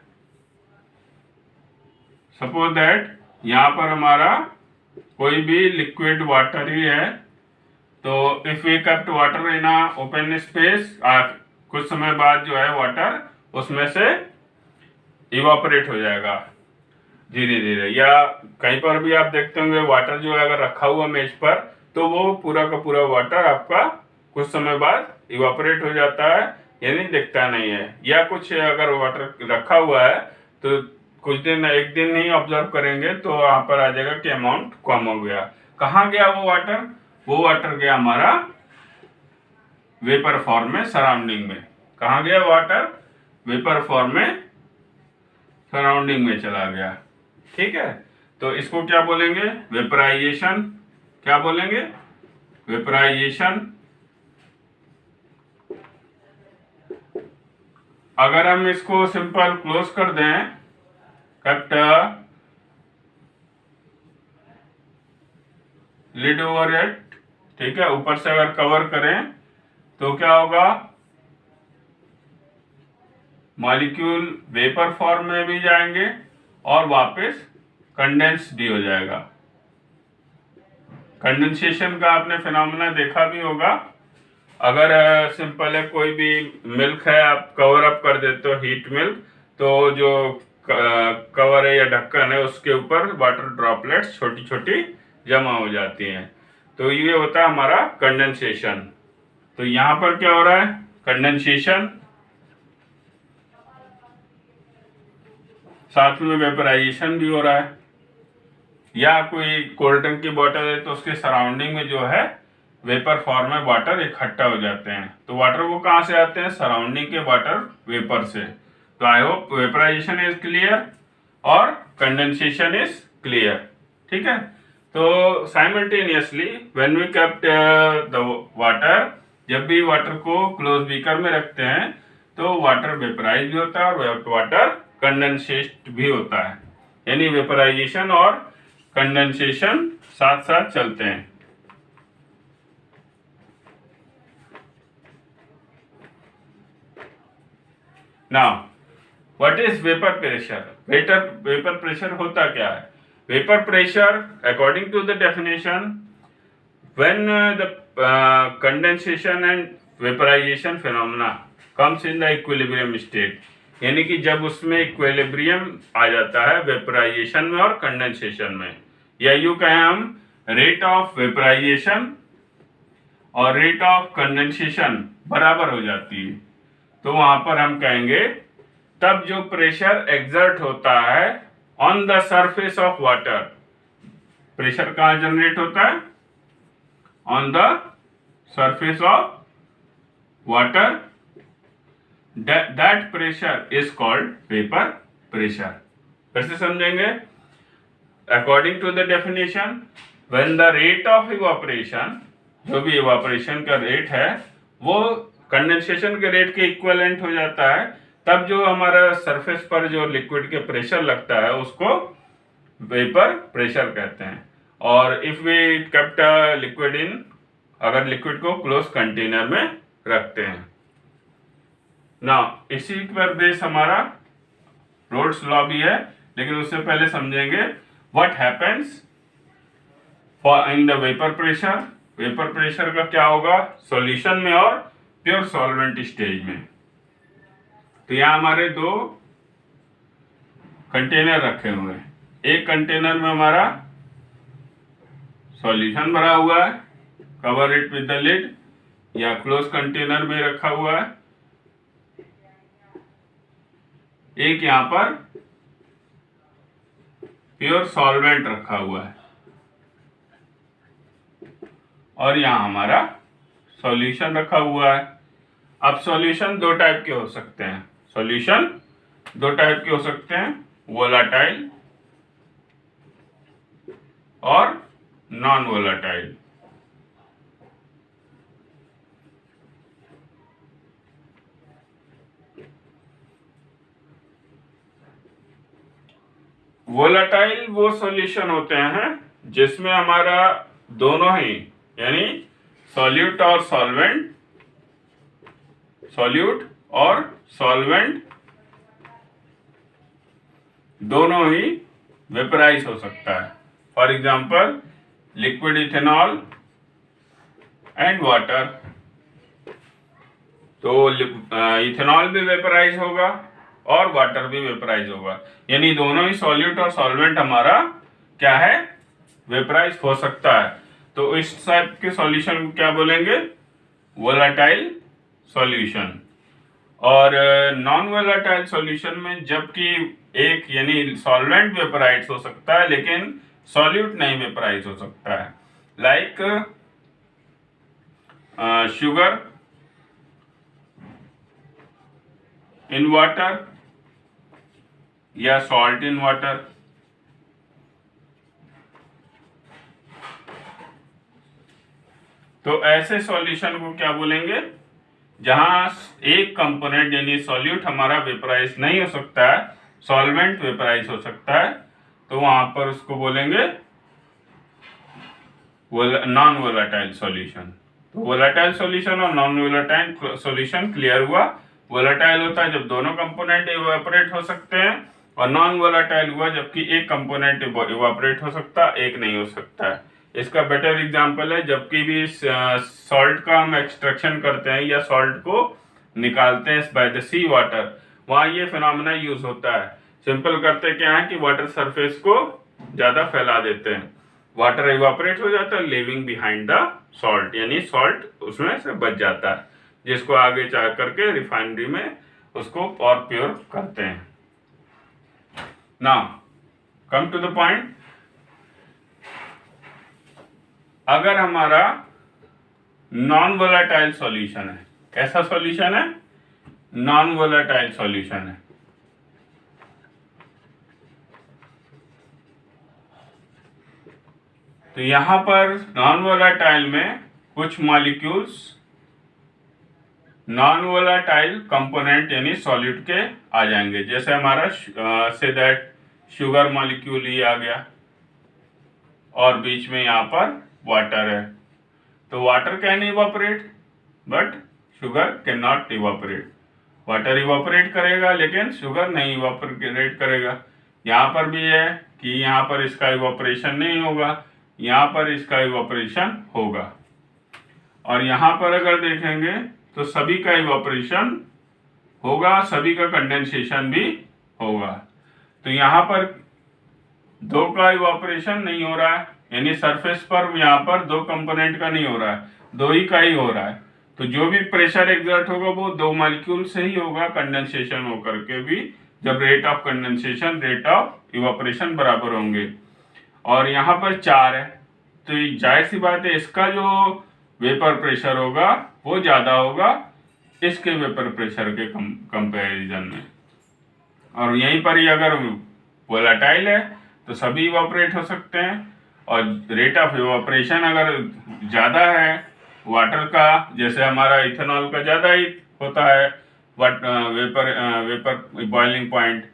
सपोज दैट यहाँ पर हमारा कोई भी लिक्विड वाटर ही है, तो if we kept water in a open space, कुछ समय बाद जो है वाटर उसमें से इवापोरेट हो जाएगा धीरे धीरे, या कहीं पर भी आप देखते होंगे वाटर जो है अगर रखा हुआ मेज पर तो वो पूरा का पूरा वाटर आपका कुछ समय बाद इवापोरेट हो जाता है, यानी दिखता नहीं है। या कुछ अगर वाटर रखा हुआ है तो कुछ दिन, एक दिन ही ऑब्जर्व करेंगे तो वहां पर आ जाएगा कि अमाउंट कम हो गया। कहाँ गया वो वाटर, वो वाटर गया हमारा वेपर फॉर्म में सराउंडिंग में। कहाँ गया वाटर? वेपर फॉर्म में सराउंडिंग में चला गया। ठीक है, तो इसको क्या बोलेंगे? वेपराइजेशन। क्या बोलेंगे? वेपराइजेशन। अगर हम इसको सिंपल क्लोज कर दें, कट लिड ओवर इट, ठीक है, ऊपर से अगर कवर करें तो क्या होगा? मॉलिक्यूल वेपर फॉर्म में भी जाएंगे और वापस कंडेंस भी हो जाएगा। कंडेंसेशन का आपने फिनोमेना देखा भी होगा। अगर सिंपल है, कोई भी मिल्क है, आप कवर अप कर देते हो हीट मिल्क, तो जो कवर है या ढक्कन है उसके ऊपर वाटर ड्रॉपलेट्स छोटी छोटी जमा हो जाती हैं। तो ये होता है हमारा कंडेंसेशन। तो यहां पर क्या हो रहा है? कंडेंसेशन, साथ में वेपराइजेशन भी हो रहा है। या कोई कोल्ड ड्रिंक की बोतल है तो उसके सराउंडिंग में जो है वेपर फॉर्म में वाटर इकट्ठा हो जाते हैं। तो वाटर वो कहाँ से आते हैं? सराउंडिंग के वाटर वेपर से। तो I hope vaporisation is clear और कंडेंसेशन इज क्लियर। ठीक है, तो simultaneously when we kept the water, जब भी वाटर को क्लोज बीकर में रखते हैं तो वाटर वेपराइज भी होता है और वाटर कंडेंसेट भी होता है। यानी वेपराइजेशन और कंडेंसेशन साथ साथ चलते हैं। Now what is vapour pressure? Vapour pressure होता क्या है? Vapour pressure according to the definition, when the condensation and vaporisation phenomena comes in the equilibrium state, यानी कि जब उसमें इक्विलिब्रियम आ जाता है वेपराइजेशन में और कंडेंसेशन में, या यूं कहें हम रेट ऑफ वेपराइजेशन और रेट ऑफ कंडेंसेशन बराबर हो जाती है, तो वहां पर हम कहेंगे तब जो प्रेशर एक्सर्ट होता है on the surface of water, pressure कहां जनरेट होता है? On the surface of water, that pressure is called vapor pressure। फिर से समझेंगे। According to the definition, when the rate of evaporation, जो भी evaporation का रेट है वो कंडेंसेशन के रेट के इक्विवेलेंट हो जाता है, तब जो हमारा सरफेस पर जो लिक्विड के प्रेशर लगता है उसको वेपर प्रेशर कहते हैं। और if we kept liquid in, अगर लिक्विड को क्लोज कंटेनर में रखते हैं ना, इसी पर बेस हमारा रोल्स लॉ भी है। लेकिन उससे पहले समझेंगे what happens for in the vapour pressure. Vapour pressure का क्या होगा सॉल्यूशन में और प्योर सॉल्वेंट स्टेज में। तो यहाँ हमारे दो कंटेनर रखे हुए हैं। एक कंटेनर में हमारा सॉल्यूशन भरा हुआ है, cover it with the lid, या क्लोज कंटेनर में रखा हुआ है। एक यहां पर प्योर सॉल्वेंट रखा हुआ है और यहां हमारा सॉल्यूशन रखा हुआ है। अब सॉल्यूशन दो टाइप के हो सकते हैं। सॉल्यूशन दो टाइप के हो सकते हैं, वोलाटाइल और नॉन वोलाटाइल। वोलाटाइल वो सॉल्यूशन होते हैं जिसमें हमारा दोनों ही, यानी सॉल्यूट और सॉल्वेंट, सॉल्यूट और सॉल्वेंट दोनों ही वेपराइज हो सकता है। For example liquid ethanol and water. तो इथेनॉल भी वेपराइज होगा और वाटर भी वेपराइज होगा, यानी दोनों ही सॉल्यूट और सॉल्वेंट हमारा क्या है वेपराइज हो सकता है। तो इस टाइप के सॉल्यूशन को क्या बोलेंगे वोलाटाइल सॉल्यूशन। और नॉन वोलाटाइल सॉल्यूशन में जबकि एक यानी सॉल्वेंट वेपराइज हो सकता है लेकिन सॉल्यूट नहीं वेपराइज हो सकता है। लाइक sugar in water या salt in water। तो ऐसे सॉल्यूशन को क्या बोलेंगे, जहां एक कंपोनेंट यानी सॉल्यूट हमारा वेपराइज नहीं हो सकता है, सॉल्वेंट वेपराइज हो सकता है, तो वहां पर उसको बोलेंगे नॉन वोलेटाइल सॉल्यूशन। तो वोलेटाइल सॉल्यूशन और नॉन वोलेटाइल सॉल्यूशन क्लियर हुआ। वोलेटाइल होता है जब दोनों कंपोनेंट इवेपोरेट हो सकते हैं, और नॉन वोलेटाइल हुआ जबकि एक कंपोनेंट इवेपोरेट हो सकता है, एक नहीं हो सकता है। इसका बेटर एग्जांपल है जबकि भी सॉल्ट का हम एक्सट्रैक्शन करते हैं या सॉल्ट को निकालते हैं बाय द सी वाटर, वहाँ ये फिनोमेना यूज होता है। सिंपल करते क्या है कि वाटर सरफेस को ज्यादा फैला देते हैं, वाटर इवापोरेट हो जाता है लिविंग बिहाइंड द सॉल्ट, यानी सॉल्ट उसमें से बच जाता है, जिसको आगे जा करके रिफाइनरी में उसको और प्योर करते हैं। Now come to the point, अगर हमारा नॉन वोलेटाइल सॉल्यूशन है, कैसा सॉल्यूशन है, नॉन वोलेटाइल सॉल्यूशन है, तो यहां पर नॉन वोलेटाइल में कुछ मॉलिक्यूल्स नॉन वोलेटाइल कंपोनेंट यानी सॉल्यूट के आ जाएंगे। जैसे हमारा से दैट शुगर मॉलिक्यूल ही आ गया और बीच में यहाँ पर वाटर है, तो water can evaporate but sugar cane not evaporate. Water evaporate करेगा लेकिन शुगर नहीं इवापोरेट करेगा। यहाँ पर भी है कि यहाँ पर इसका इवापोरेशन नहीं होगा, यहाँ पर इसका इवापोरेशन होगा, और यहाँ पर अगर देखेंगे तो सभी का इवापोरेशन होगा, सभी का कंडेंसेशन भी होगा। तो यहाँ पर दो का इवापोरेशन नहीं हो रहा है, यानी सरफेस पर यहाँ पर दो कंपोनेंट का नहीं हो रहा है, दो ही का ही हो रहा है। तो जो भी प्रेशर एग्जर्ट होगा वो दो मॉलिक्यूल से ही होगा, कंडेंसेशन होकर के भी, जब rate of condensation rate of evaporation बराबर होंगे। और यहाँ पर चार है, तो जाहिर सी बात है इसका जो वेपर प्रेशर होगा वो ज्यादा होगा इसके वेपर प्रेशर के कंपैरिजन में। और यहीं पर ही अगर वोलेटाइल है तो सभी इवापोरेट हो सकते हैं, और रेट ऑफ इवापोरेशन अगर ज़्यादा है वाटर का, जैसे हमारा इथेनॉल का ज़्यादा ही होता है वेपर बॉइलिंग पॉइंट,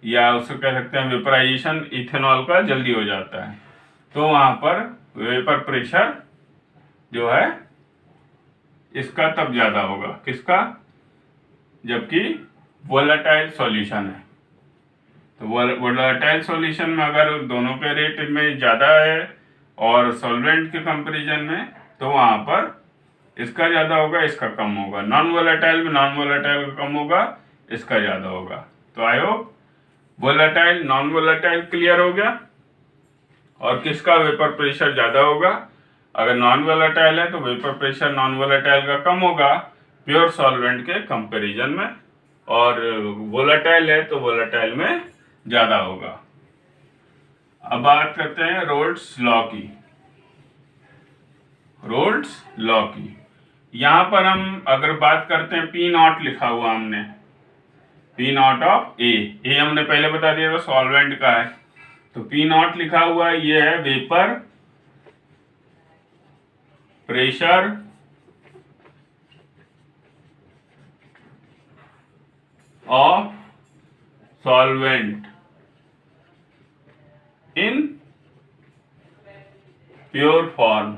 या उसको कह सकते हैं वेपराइजेशन इथेनॉल का जल्दी हो जाता है, तो वहाँ पर वेपर प्रेशर जो है इसका तब ज़्यादा होगा, किसका, जबकि वोलेटाइल सॉल्यूशन है। तो वोलेटाइल सॉल्यूशन में अगर दोनों के रेट में ज़्यादा है और सॉल्वेंट के कंपैरिजन में, तो वहाँ पर इसका ज़्यादा होगा, इसका कम होगा। नॉन वोलेटाइल में नॉन वोलेटाइल का कम होगा, इसका ज़्यादा होगा। तो I hope volatile non volatile clear हो गया, और किसका वेपर प्रेशर ज़्यादा होगा। अगर नॉन वोलेटाइल है तो वेपर प्रेशर नॉन वोलेटाइल का कम होगा प्योर सॉल्वेंट के कंपैरिजन में, और वोलेटाइल है तो वोलेटाइल में ज़्यादा होगा। अब बात करते हैं रोल्स लॉ की। रोल्स लॉ की यहाँ पर हम अगर बात करते हैं, पी नॉट लिखा हुआ हमने, पी नॉट ऑफ ए हमने पहले बता दिया था सॉल्वेंट का है, तो पी नॉट लिखा हुआ है, ये है vapour pressure of solvent in pure form.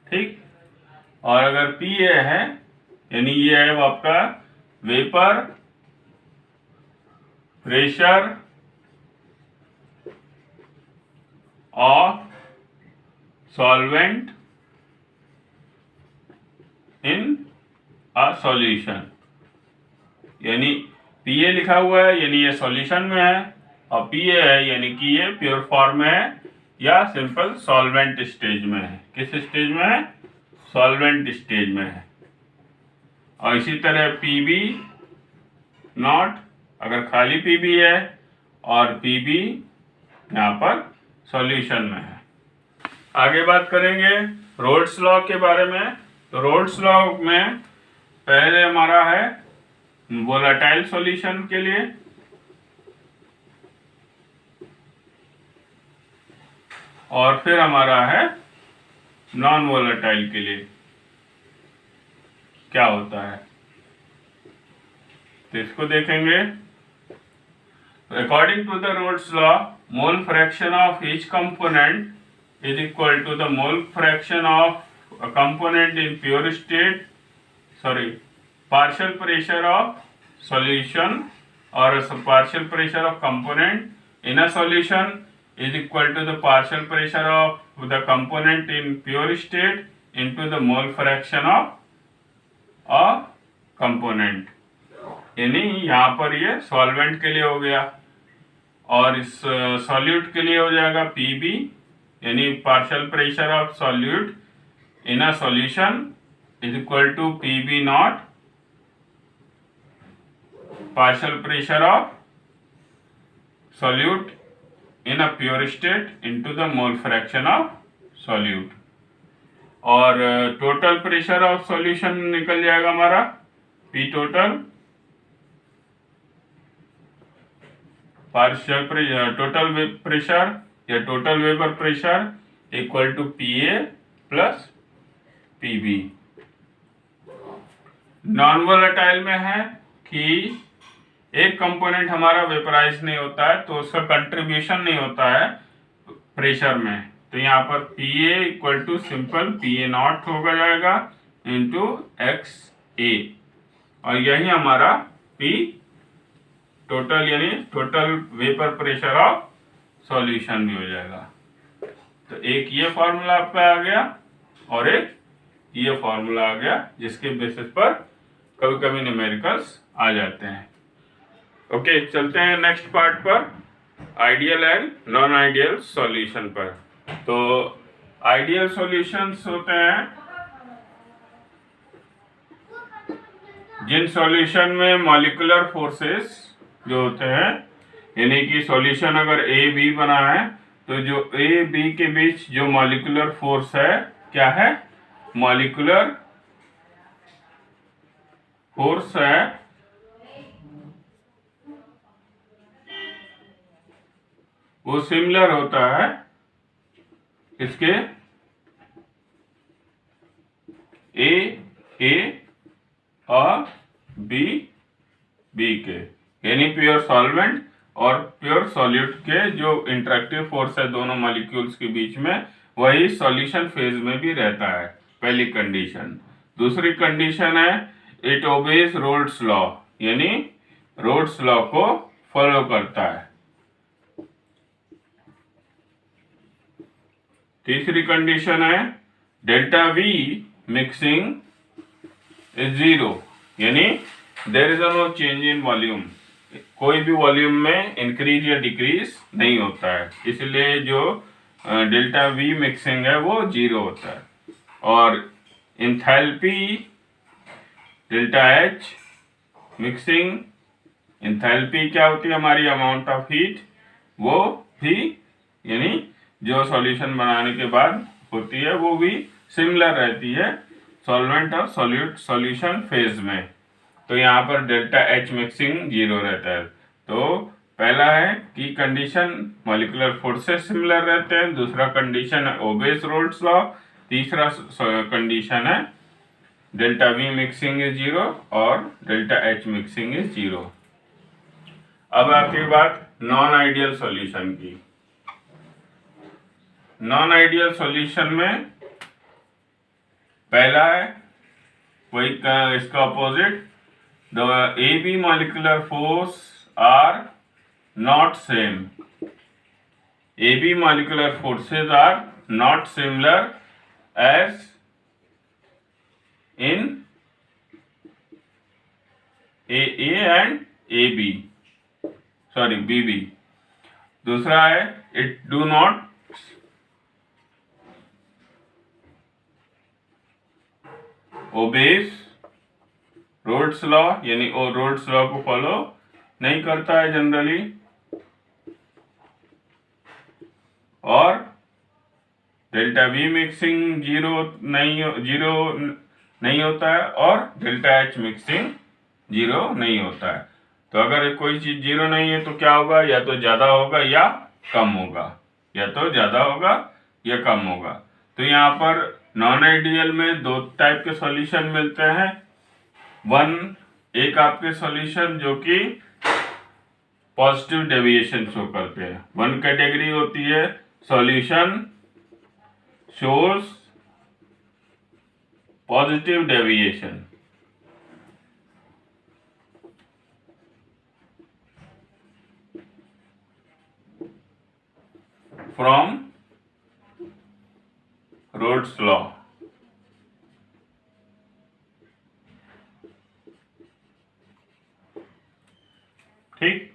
ठीक, और अगर पी ए है यानी ये है वो आपका vapour pressure of solvent in a solution, यानी पी ए लिखा हुआ है यानी ये सॉल्यूशन में है, और पी ए है यानी कि ये प्योर फॉर्म में है या सिंपल सॉल्वेंट स्टेज में है। किस स्टेज में है, सॉल्वेंट स्टेज में है। और इसी तरह पी बी नॉट अगर खाली पी बी है, और पी बी यहाँ पर सॉल्यूशन में है। आगे बात करेंगे रोल्स लॉ के बारे में। तो रोल्स लॉ में पहले हमारा है वोलेटाइल सॉल्यूशन के लिए, और फिर हमारा है नॉन वोलेटाइल के लिए क्या होता है, तो इसको देखेंगे। According to the Raoult's law, mole fraction of each component is equal to the mole fraction of a component in pure state, partial pressure of solution or partial pressure of component in a solution is equal to the partial pressure of the component in pure state into the mole fraction of a component। यानी यहाँ पर ये solvent के लिए हो गया, और इस सॉल्यूट के लिए हो जाएगा Pb, यानी partial pressure of solute in a solution is equal to Pb naught partial pressure of solute in a pure state into the mole fraction of solute, और टोटल प्रेशर ऑफ सॉल्यूशन निकल जाएगा हमारा P total, partial total pressure या total vapour pressure equal to Pa plus Pb। Non volatile में है कि एक component हमारा वेपराइज नहीं होता है तो उसका कंट्रीब्यूशन नहीं होता है प्रेशर में, तो यहाँ पर Pa equal to simple Pa naught होगा जाएगा इंटू XA, और यही हमारा P टोटल यानी total vapour pressure of solution भी हो जाएगा। तो एक ये फॉर्मूला आपका आ गया और एक ये फॉर्मूला आ गया, जिसके बेसिस पर कभी कभी न्यूमेरिकल्स आ जाते हैं। ओके, चलते हैं नेक्स्ट पार्ट पर, ideal and non ideal solution पर। तो आइडियल सॉल्यूशंस होते हैं जिन सॉल्यूशन में मॉलिक्यूलर फोर्सेस जो होते हैं, यानी कि सॉल्यूशन अगर ए बी बना है तो जो ए बी के बीच जो मॉलिक्यूलर फोर्स है क्या है, मॉलिक्यूलर फोर्स है वो सिमिलर होता है इसके ए और बी के, यानी प्योर सॉल्वेंट और प्योर सॉल्यूट के जो इंटरेक्टिव फोर्स है दोनों मॉलिक्यूल्स के बीच में, वही सॉल्यूशन फेज में भी रहता है, पहली कंडीशन। दूसरी कंडीशन है इट ओबेज रोल्स लॉ, यानी रोल्स लॉ को फॉलो करता है। तीसरी कंडीशन है delta V mixing is zero, यानी there is no change in volume, कोई भी वॉल्यूम में इंक्रीज या डिक्रीज नहीं होता है, इसलिए जो डेल्टा वी मिक्सिंग है वो जीरो होता है। और enthalpy delta H mixing, enthalpy क्या होती है, हमारी अमाउंट ऑफ हीट, वो भी यानी जो सॉल्यूशन बनाने के बाद होती है वो भी सिमिलर रहती है सॉल्वेंट और सॉल्यूट सॉल्यूशन फेज में। तो यहाँ पर डेल्टा एच मिक्सिंग जीरो रहता है। तो पहला है कि कंडीशन मॉलिक्यूलर फोर्सेस सिमिलर रहते हैं, दूसरा कंडीशन है ओबेज रोल्स लॉ, तीसरा कंडीशन है delta V mixing is zero और delta H mixing is zero. अब आती बात नॉन आइडियल सॉल्यूशन की। नॉन आइडियल सॉल्यूशन में पहला है वही इसका opposite, the A B molecular force are not same, A B molecular forces are not similar as in A and A B, sorry B B. दूसरा है it do not obeys Raoult's law, यानी वो roles law को follow नहीं करता है generally. और delta V mixing zero नहीं होता है और डेल्टा एच मिक्सिंग जीरो नहीं होता है। तो अगर कोई चीज जीरो नहीं है तो क्या होगा, या तो ज्यादा होगा या कम होगा, या तो ज्यादा होगा या कम होगा। तो यहाँ पर नॉन आइडियल में दो टाइप के सॉल्यूशन मिलते हैं। एक आपके सॉल्यूशन जो कि पॉजिटिव डेविएशन शो करते हैं। वन कैटेगरी होती है solution shows positive deviation. From Raoult's law. ठीक।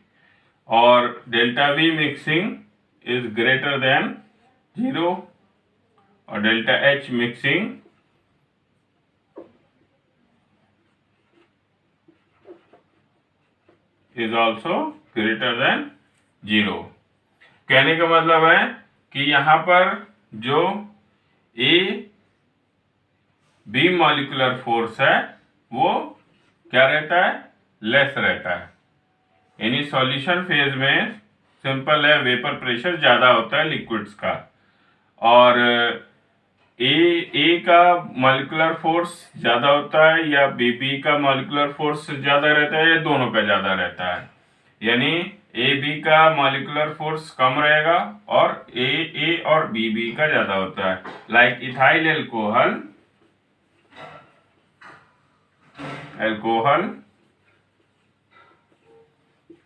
और delta V mixing is greater than zero और delta H mixing is also greater than zero. कहने का मतलब है कि यहां पर जो ए बी मॉलिक्यूलर फोर्स है वो क्या रहता है, लेस रहता है। यानी सॉल्यूशन फेज में सिंपल है, वेपर प्रेशर ज्यादा होता है लिक्विड्स का, और ए का मॉलिक्यूलर फोर्स ज्यादा होता है या बी का मॉलिक्यूलर फोर्स ज्यादा रहता है, या दोनों का ज्यादा रहता है। यानी ए बी का मॉलिक्यूलर फोर्स कम रहेगा और ए और बी का ज्यादा होता है। Like ethyl alcohol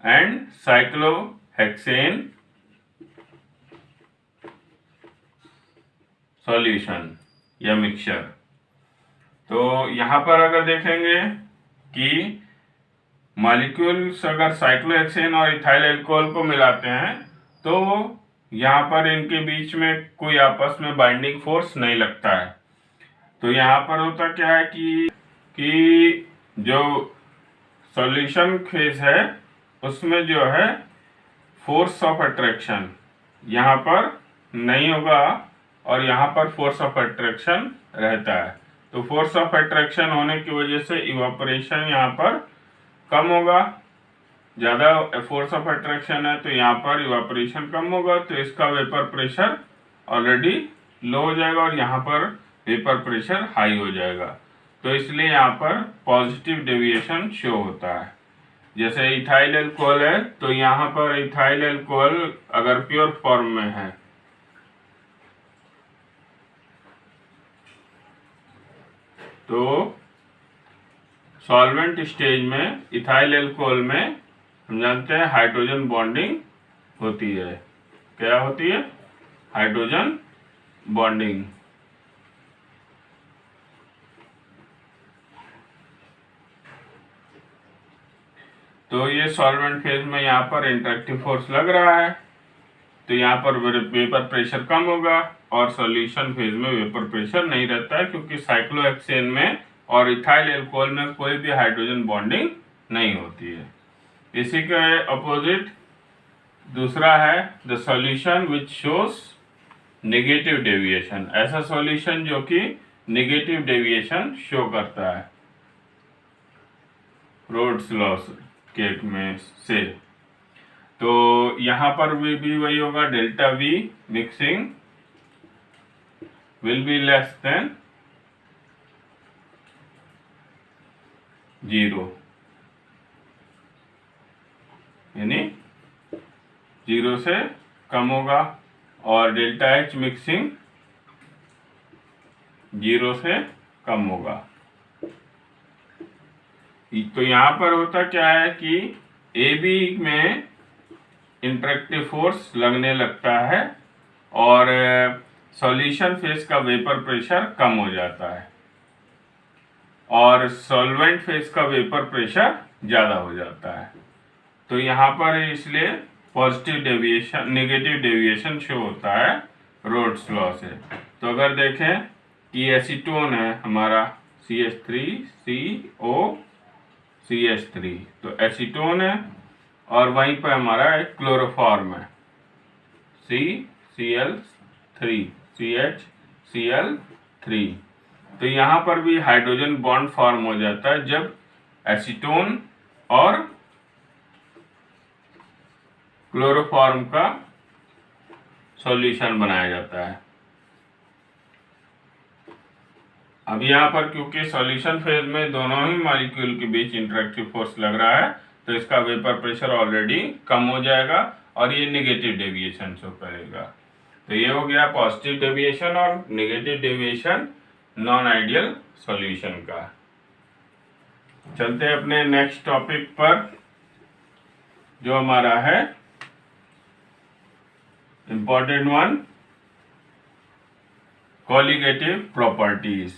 and cyclohexane solution या मिक्सचर। तो यहां पर अगर देखेंगे कि मॉलिक्यूल्स अगर साइक्लोहेक्सेन और इथाइल अल्कोहल को मिलाते हैं तो यहाँ पर इनके बीच में कोई आपस में बाइंडिंग फोर्स नहीं लगता है। तो यहाँ पर होता क्या है कि जो सॉल्यूशन फेज है उसमें जो है फोर्स ऑफ अट्रैक्शन यहाँ पर नहीं होगा और यहाँ पर फोर्स ऑफ अट्रैक्शन रहता है। तो फोर्स ऑफ अट्रैक्शन होने की वजह से इवापोरेशन यहाँ पर कम होगा। ज्यादा फोर्स ऑफ अट्रैक्शन है तो यहाँ पर इवापोरेशन कम होगा, तो इसका वेपर प्रेशर ऑलरेडी लो हो जाएगा और यहाँ पर वेपर प्रेशर हाई हो जाएगा। तो इसलिए यहाँ पर पॉजिटिव डेविएशन शो होता है। जैसे इथाइल अल्कोहल है तो यहाँ पर इथाइल अल्कोहल अगर प्योर फॉर्म में है तो सॉल्वेंट स्टेज में इथाइल अल्कोहल में हम जानते हैं हाइड्रोजन बॉन्डिंग होती है। क्या होती है? Hydrogen bonding. तो ये सॉल्वेंट फेज में यहाँ पर इंटरेक्टिव फोर्स लग रहा है तो यहाँ पर वेपर प्रेशर कम होगा और सॉल्यूशन फेज में वेपर प्रेशर नहीं रहता है क्योंकि साइक्लोहेक्सेन में और इथाइल अल्कोहल में कोई भी हाइड्रोजन बॉन्डिंग नहीं होती है। इसी के अपोजिट दूसरा है the solution which shows negative deviation. ऐसा सॉल्यूशन जो कि नेगेटिव डेविएशन शो करता है रोड्स लॉ केक में से। तो यहाँ पर भी वही होगा, delta V mixing will be less than zero, यानी जीरो से कम होगा, और डेल्टा एच मिक्सिंग जीरो से कम होगा। तो यहाँ पर होता क्या है कि ए बी में इंटरेक्टिव फोर्स लगने लगता है और सॉल्यूशन फेज का वेपर प्रेशर कम हो जाता है और सॉल्वेंट फेज का वेपर प्रेशर ज़्यादा हो जाता है। तो यहाँ पर इसलिए positive deviation negative deviation show होता है रोड्स लॉ से। तो अगर देखें कि एसीटोन है हमारा CH3CO CH3, तो एसीटोन है और वहीं पर हमारा एक क्लोरोफॉर्म है Cl3 CHCl3। तो यहाँ पर भी हाइड्रोजन बॉन्ड फॉर्म हो जाता है जब एसीटोन और क्लोरोफॉर्म का सॉल्यूशन बनाया जाता है। अब यहाँ पर क्योंकि सॉल्यूशन फेज में दोनों ही मॉलिक्यूल के बीच इंटरेक्टिव फोर्स लग रहा है तो इसका वेपर प्रेशर ऑलरेडी कम हो जाएगा और ये नेगेटिव डेविएशन शो करेगा। तो ये हो गया पॉजिटिव डेविएशन और negative deviation non ideal solution का। चलते हैं अपने नेक्स्ट टॉपिक पर जो हमारा है important one, colligative properties.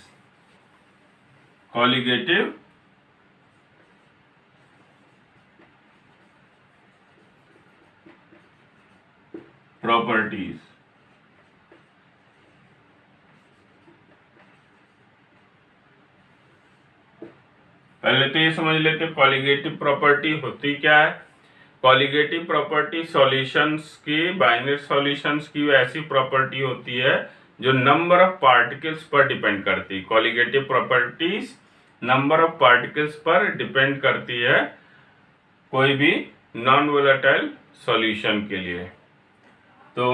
Colligative properties. पहले तो ये समझ लेते हैं कॉलिगेटिव प्रॉपर्टी होती क्या है। कॉलिगेटिव प्रॉपर्टी सॉल्यूशंस की, बाइनरी सॉल्यूशंस की ऐसी प्रॉपर्टी होती है जो नंबर ऑफ पार्टिकल्स पर डिपेंड करती है। Colligative properties number of particles पर डिपेंड करती है कोई भी नॉन वोलेटाइल सॉल्यूशन के लिए। तो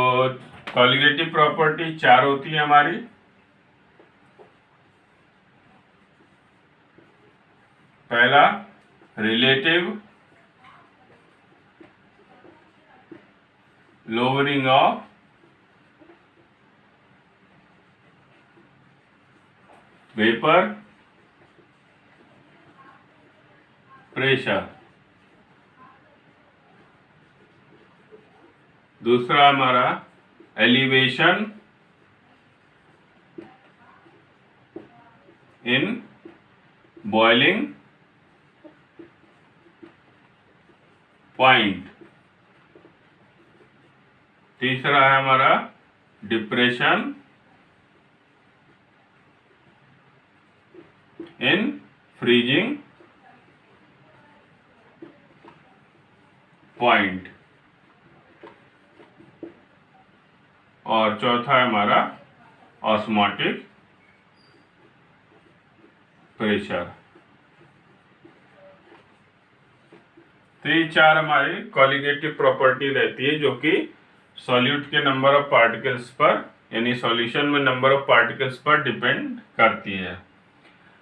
कॉलिगेटिव प्रॉपर्टी 4 होती है हमारी। पहला relative lowering of vapour pressure. दूसरा हमारा एलिवेशन इन बॉइलिंग पॉइंट। तीसरा है हमारा डिप्रेशन इन फ्रीजिंग पॉइंट। और चौथा है हमारा ऑस्मोटिक प्रेशर। तो ये 4 हमारी कॉलिगेटिव प्रॉपर्टी रहती है जो कि सॉल्यूट के नंबर ऑफ पार्टिकल्स पर यानी सॉल्यूशन में नंबर ऑफ पार्टिकल्स पर डिपेंड करती है।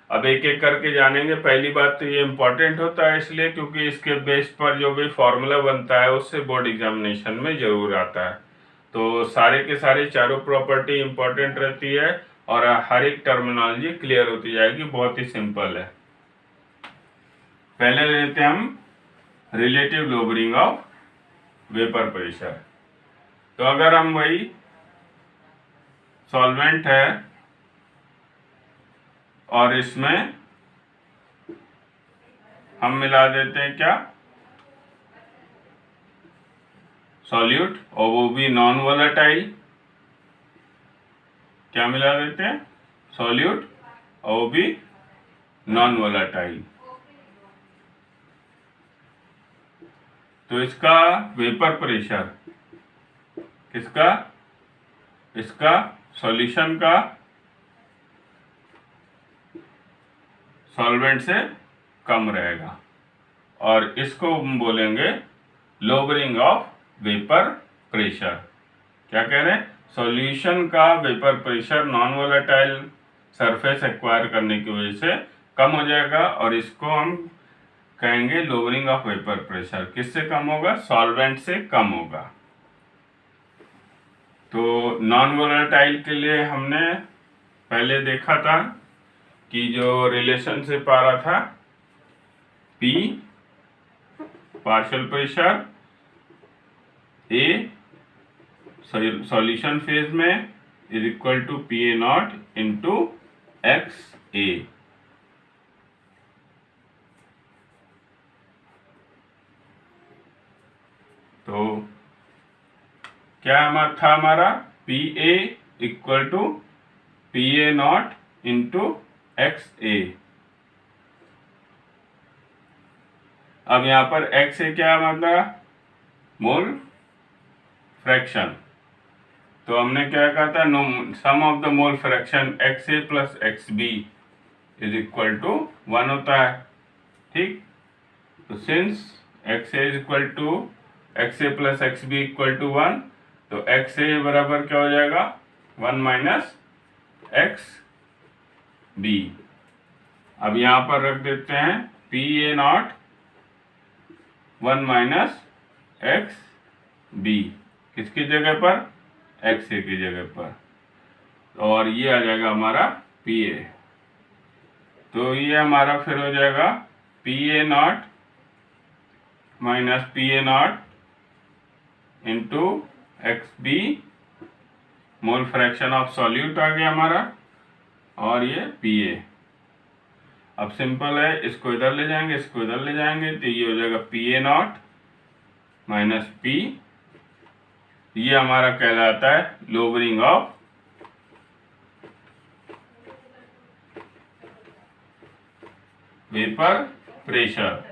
अब एक एक करके जानेंगे। पहली बात तो ये इंपॉर्टेंट होता है इसलिए क्योंकि इसके बेस पर जो भी फॉर्मूला बनता है उससे बोर्ड एग्जामिनेशन में जरूर आता है। तो सारे के सारे चारों प्रॉपर्टी इंपॉर्टेंट रहती है और हर एक टर्मिनोलॉजी क्लियर होती जाएगी। बहुत ही सिंपल है। पहले लेते हैं हम relative lowering of vapour pressure. तो अगर हम वही सॉल्वेंट है और इसमें हम मिला देते हैं क्या, सॉल्यूट, और वो भी नॉन वोलेटाइल। क्या मिला देते हैं, सॉल्यूट और वो भी नॉन वोलेटाइल। तो इसका वेपर प्रेशर किसका, इसका सॉल्यूशन का सॉल्वेंट से कम रहेगा और इसको हम बोलेंगे लोअरिंग ऑफ वेपर प्रेशर। क्या कह रहे हैं, सॉल्यूशन का vapour pressure non volatile surface acquire करने की वजह से कम हो जाएगा और इसको हम कहेंगे लोअरिंग ऑफ वेपर प्रेशर। किससे कम होगा, सॉल्वेंट से कम होगा। तो नॉन वोलेटाइल के लिए हमने पहले देखा था कि जो रिलेशनशिप आ रहा था P partial pressure A solution phase में is equal to PA0 into XA। तो क्या था हमारा PA equal to PA0 into XA। अब यहां पर XA क्या मतलब, मोल फ्रैक्शन। तो हमने क्या कहा था, no sum of the mole fraction XA plus XB is equal to 1 होता है। ठीक, तो since XA is equal to XA plus XB equal to 1, तो XA बराबर क्या हो जाएगा, 1 माइनस XB। अब यहां पर रख देते हैं PA नॉट 1 माइनस XB, किसकी जगह पर, XA की जगह पर, और ये आ जाएगा हमारा PA। तो ये हमारा फिर हो जाएगा PA not minus PA not into XB, mole fraction of solute आ गया हमारा, और ये PA। अब सिंपल है, इसको इधर ले जाएंगे, इसको इधर ले जाएंगे, तो ये हो जाएगा PA नॉट माइनस P। ये हमारा कहलाता है लोअरिंग ऑफ वेपर प्रेशर,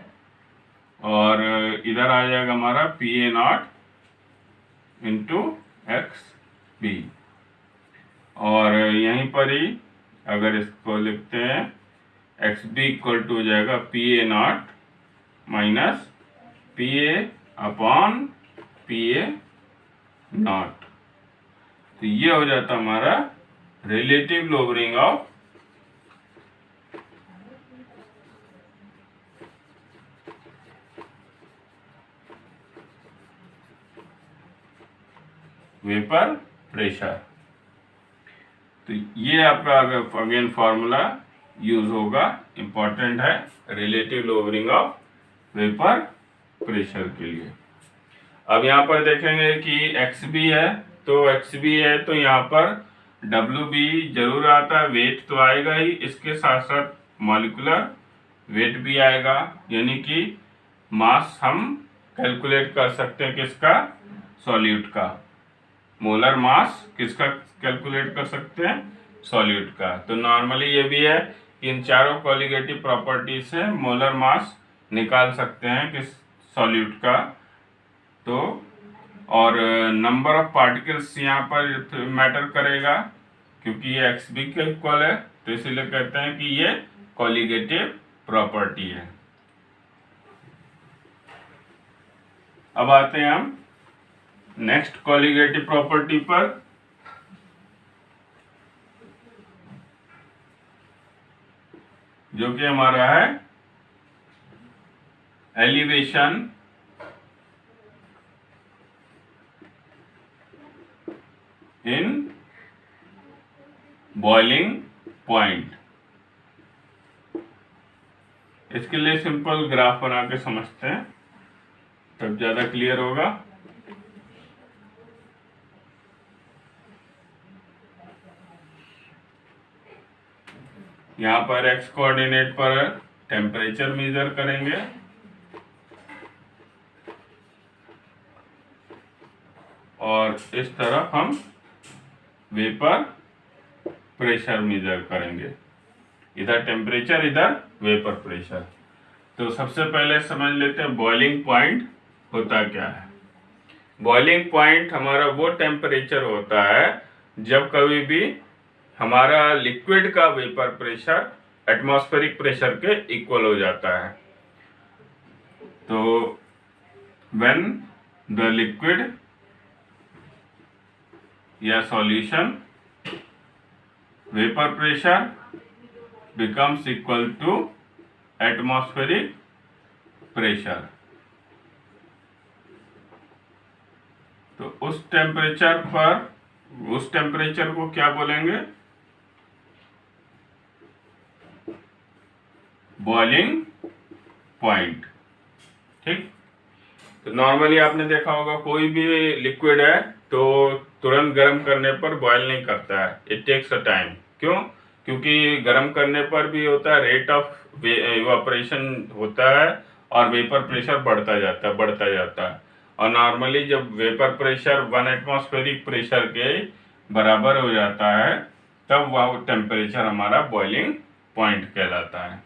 और इधर आ जाएगा हमारा PA नॉट इंटू XB। और यहीं पर ही अगर इसको लिखते हैं, XB इक्वल टू हो जाएगा PA not minus PA upon PA not. तो ये हो जाता हमारा relative lowering of vapour pressure. तो ये आपका अगेन फॉर्मूला यूज होगा, इंपॉर्टेंट है, relative lowering of vapour pressure के लिए। अब यहाँ पर देखेंगे कि XB है, तो XB है तो यहाँ पर WB जरूर आता है, वेट तो आएगा ही, इसके साथ साथ मॉलिक्यूलर वेट भी आएगा, यानी कि मास हम कैलकुलेट कर सकते हैं, किसका, सॉल्यूट का। मोलर मास किसका कैलकुलेट कर सकते हैं, सॉल्यूट का। तो नॉर्मली ये भी है कि इन चारों कॉलिगेटिव प्रॉपर्टी से मोलर मास निकाल सकते हैं किस, सॉल्यूट का। तो और नंबर ऑफ पार्टिकल्स यहाँ पर मैटर करेगा, क्योंकि ये XB के इक्वल है, तो इसीलिए कहते हैं कि ये कॉलिगेटिव प्रॉपर्टी है। अब आते हैं हम नेक्स्ट कॉलिगेटिव प्रॉपर्टी पर। जो कि हमारा है एलिवेशन इन बॉइलिंग पॉइंट। इसके लिए सिंपल ग्राफ बना के समझते हैं, तब ज्यादा क्लियर होगा। यहाँ पर x कोऑर्डिनेट पर टेम्परेचर मेजर करेंगे, और इस तरफ हम वेपर प्रेशर मेजर करेंगे, इधर टेम्परेचर इधर वेपर प्रेशर। तो सबसे पहले समझ लेते हैं बॉइलिंग पॉइंट होता क्या है। बॉइलिंग पॉइंट हमारा वो टेम्परेचर होता है जब कभी भी हमारा लिक्विड का वेपर प्रेशर एटमॉस्फेरिक प्रेशर के इक्वल हो जाता है। तो व्हेन द लिक्विड या solution vapour pressure becomes equal to atmospheric pressure, तो उस टेम्परेचर पर, उस टेम्परेचर को क्या बोलेंगे, बॉइलिंग पॉइंट। ठीक, तो नॉर्मली आपने देखा होगा कोई भी लिक्विड है तो तुरंत गर्म करने पर बॉयल नहीं करता है, इट टेक्स अ टाइम। क्यों, क्योंकि गर्म करने पर भी होता है रेट ऑफ इवापोरेशन होता है, और वेपर प्रेशर बढ़ता जाता है। और नॉर्मली जब वेपर प्रेशर 1 एटमॉस्फेरिक प्रेशर के बराबर हो जाता है, तब वह टेम्परेचर हमारा बॉइलिंग पॉइंट कहलाता है।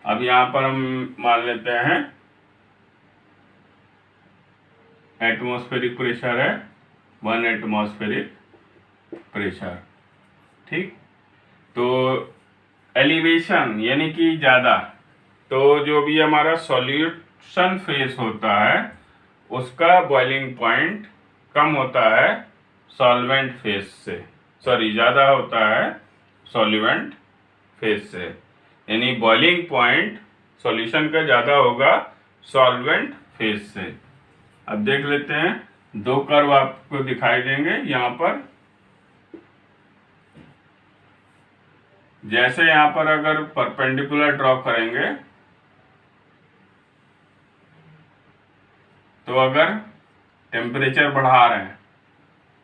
अब यहाँ पर हम मान लेते हैं एटमॉस्फेरिक प्रेशर है 1 एटमॉस्फेरिक प्रेशर। ठीक, तो एलिवेशन यानी कि ज़्यादा, तो जो भी हमारा सॉल्यूशन फेज होता है उसका बॉइलिंग पॉइंट कम होता है सॉल्वेंट फेज से, सॉरी ज़्यादा होता है सॉल्वेंट फेज से, यानी बॉइलिंग पॉइंट सॉल्यूशन का ज़्यादा होगा सॉल्वेंट फेज से। अब देख लेते हैं, दो कर्व आपको दिखाई देंगे यहाँ पर। जैसे यहाँ पर अगर परपेंडिकुलर ड्रॉ करेंगे तो अगर टेम्परेचर बढ़ा रहे हैं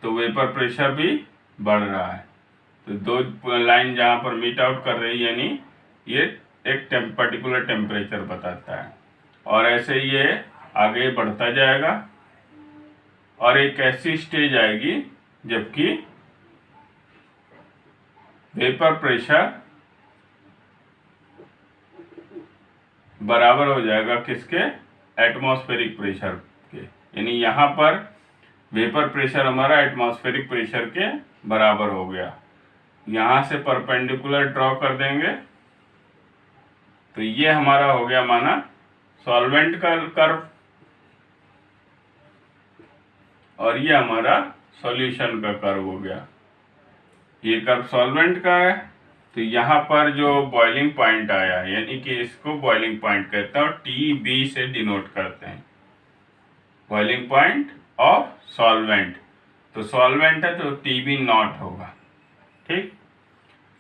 तो वेपर प्रेशर भी बढ़ रहा है, तो दो लाइन जहाँ पर मीट आउट कर रही है, यानी ये एक पर्टिकुलर टेम्परेचर बताता है, और ऐसे ये आगे बढ़ता जाएगा और एक ऐसी स्टेज आएगी जबकि वेपर प्रेशर बराबर हो जाएगा किसके, एटमॉस्फेरिक प्रेशर के, यानी यहाँ पर वेपर प्रेशर हमारा एटमॉस्फेरिक प्रेशर के बराबर हो गया। यहाँ से परपेंडिकुलर ड्रॉ कर देंगे तो ये हमारा हो गया माना सॉल्वेंट का कर्व, और ये हमारा सॉल्यूशन का कर्व हो गया। ये कर्व सॉल्वेंट का है, तो यहाँ पर जो बॉइलिंग पॉइंट आया, यानी कि इसको बॉइलिंग पॉइंट कहते हैं और TB से डिनोट करते हैं, बॉइलिंग पॉइंट ऑफ सॉल्वेंट। तो सॉल्वेंट है तो TB नॉट होगा। ठीक,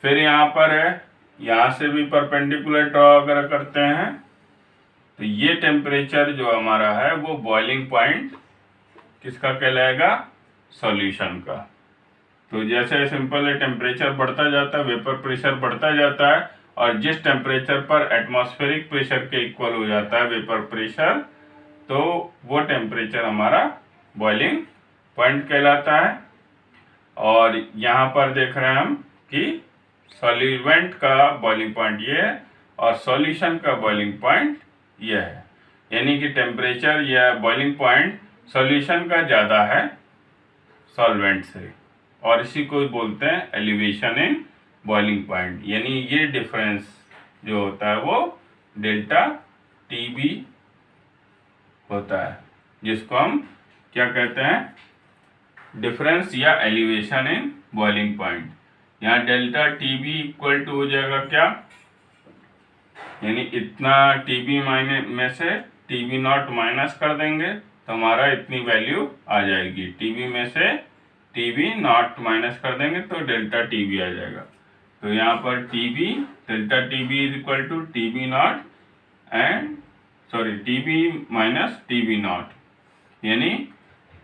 फिर यहाँ पर है, यहाँ से भी परपेंडिकुलर ड्रॉ अगर करते हैं तो ये टेम्परेचर जो हमारा है वो बॉइलिंग पॉइंट किसका कहलाएगा, सॉल्यूशन का। तो जैसे सिंपल है, टेम्परेचर बढ़ता जाता है, वेपर प्रेशर बढ़ता जाता है, और जिस टेम्परेचर पर एटमॉस्फेरिक प्रेशर के इक्वल हो जाता है वेपर प्रेशर, तो वो टेम्परेचर हमारा बॉइलिंग पॉइंट कहलाता है। और यहाँ पर देख रहे हैं हम कि सॉल्वेंट का बॉइलिंग पॉइंट ये है और सॉल्यूशन का बॉइलिंग पॉइंट ये है, यानी कि टेम्परेचर या बॉइलिंग पॉइंट सॉल्यूशन का ज़्यादा है सॉल्वेंट से, और इसी को बोलते हैं एलिवेशन इन बॉइलिंग पॉइंट। यानी ये डिफरेंस जो होता है वो डेल्टा TB होता है, जिसको हम क्या कहते हैं, डिफरेंस या एलिवेशन इन बॉइलिंग पॉइंट। यहाँ डेल्टा TB इक्वल टू हो जाएगा क्या, यानी इतना TB माइनस में से TB नॉट माइनस कर देंगे तो हमारा इतनी वैल्यू आ जाएगी, TB में से TB नॉट माइनस कर देंगे तो डेल्टा TB आ जाएगा। तो यहाँ पर TB delta TB is equal to TB not and sorry TB minus TB not, यानी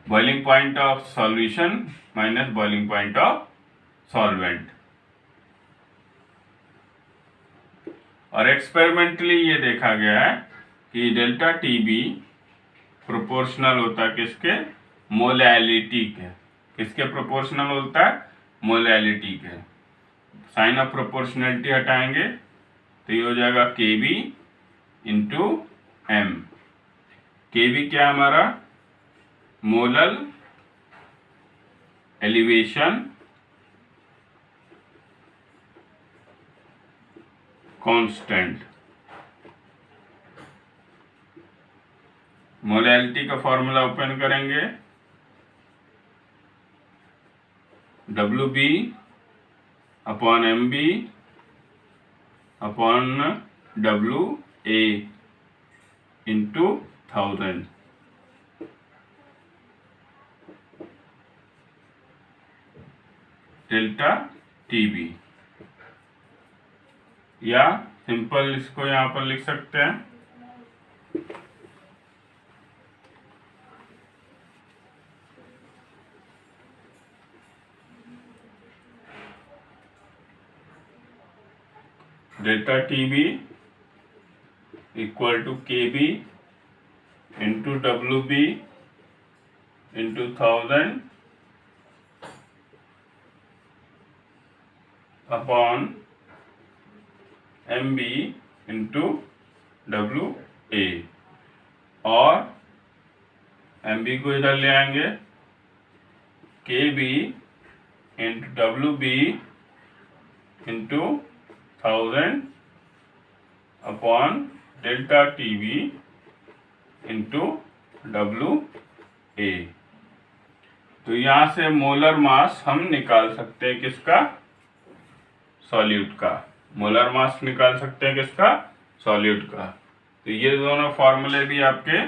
boiling point of solution minus boiling point of solvent. और एक्सपेरिमेंटली ये देखा गया है कि डेल्टा TB प्रोपोर्शनल होता है किसके, मोलैलिटी के। किसके प्रोपोर्शनल होता है, मोलैलिटी के। साइन ऑफ प्रोपोर्शनलिटी हटाएंगे तो ये हो जाएगा KB इंटू M। KB क्या है हमारा, मोलल एलिवेशन कांस्टेंट। मोलैलिटी का फॉर्मूला ओपन करेंगे, WB upon MB upon WA इंटू 1000। डेल्टा TB, या सिंपल इसको यहाँ पर लिख सकते हैं delta TB equal to KB into WB into 1000 upon MB into W A, और एम बी को इधर ले आएंगे, K B into W B into 1000 upon delta T B into W A. तो यहाँ से मोलर मास हम निकाल सकते हैं किसका, सॉल्यूट का। मोलर मास निकाल सकते हैं किसका, सॉल्यूट का। तो ये दोनों फॉर्मूले भी आपके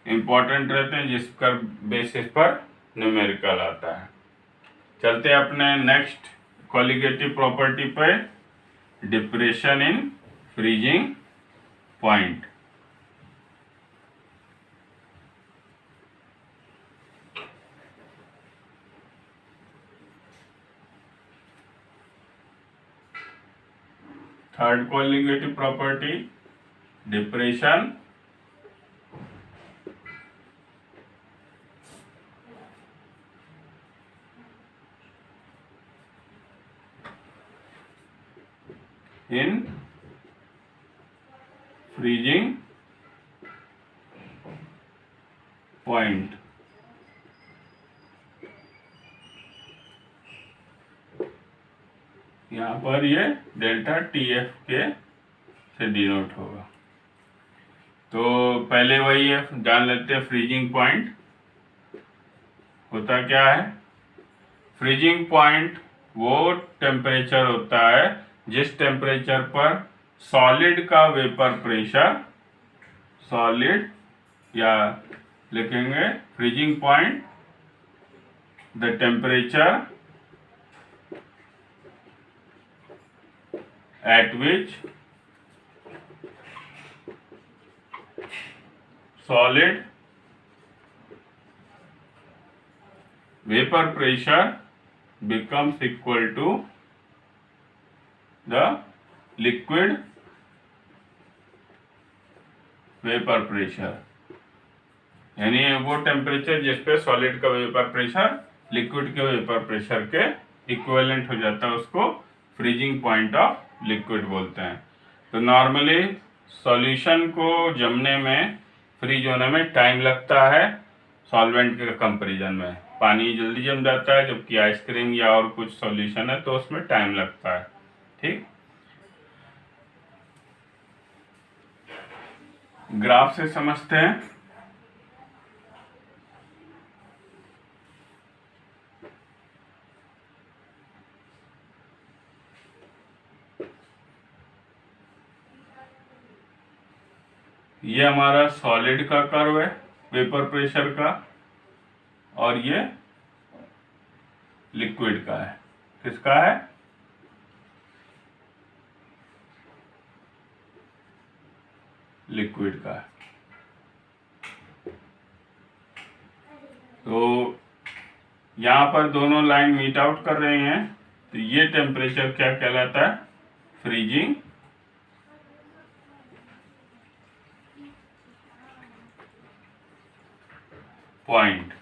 इंपॉर्टेंट रहते हैं, जिसका बेसिस पर न्यूमेरिकल आता है। चलते हैं अपने नेक्स्ट कॉलिगेटिव प्रॉपर्टी पे, depression in freezing point. Third colligative property, depression in freezing point. यहाँ पर ये डेल्टा टी एफ के से डिनोट होगा। तो पहले वही है, जान लेते हैं फ्रीजिंग पॉइंट होता क्या है। फ्रीजिंग पॉइंट वो टेम्परेचर होता है जिस टेम्परेचर पर सॉलिड का वेपर प्रेशर, सॉलिड या लिखेंगे freezing point, the temperature at which solid vapor pressure becomes equal to the liquid vapor pressure। यानी वो टेम्परेचर जिस पे सॉलिड का वेपर प्रेशर लिक्विड के वेपर प्रेशर के इक्विवेलेंट हो जाता है, उसको फ्रीजिंग पॉइंट ऑफ लिक्विड बोलते हैं। तो नॉर्मली सॉल्यूशन को जमने में, फ्रीज होने में टाइम लगता है सॉल्वेंट के कंपैरिजन में। पानी जल्दी जम जाता है, जबकि आइसक्रीम या और कुछ सॉल्यूशन है तो उसमें टाइम लगता है। ठीक, ग्राफ से समझते हैं। ये हमारा सॉलिड का कर्व है वेपर प्रेशर का, और ये लिक्विड का है। किसका है, लिक्विड का है। तो यहां पर दोनों लाइन मीट आउट कर रहे हैं, तो ये टेम्परेचर क्या कहलाता है, फ्रीजिंग पॉइंट।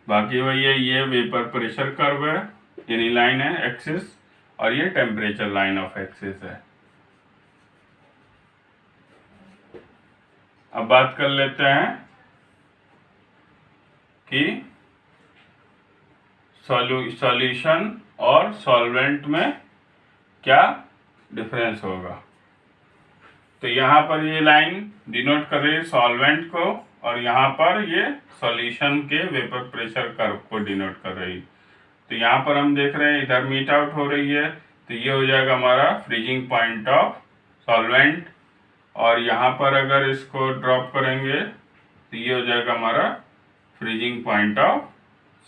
बाकी वही है, ये वेपर प्रेशर कर्व है, यानी लाइन है एक्सिस, और ये टेम्परेचर लाइन ऑफ एक्सिस है। अब बात कर लेते हैं कि सॉल्यूशन और सॉल्वेंट में क्या डिफरेंस होगा। तो यहाँ पर ये लाइन डिनोट कर रही है सॉल्वेंट को, और यहाँ पर ये सॉल्यूशन के वेपर प्रेशर कर्व को डिनोट कर रही है। तो यहाँ पर हम देख रहे हैं इधर मीट आउट हो रही है, तो ये हो जाएगा हमारा फ्रीजिंग पॉइंट ऑफ सॉल्वेंट, और यहाँ पर अगर इसको ड्रॉप करेंगे तो ये हो जाएगा हमारा फ्रीजिंग पॉइंट ऑफ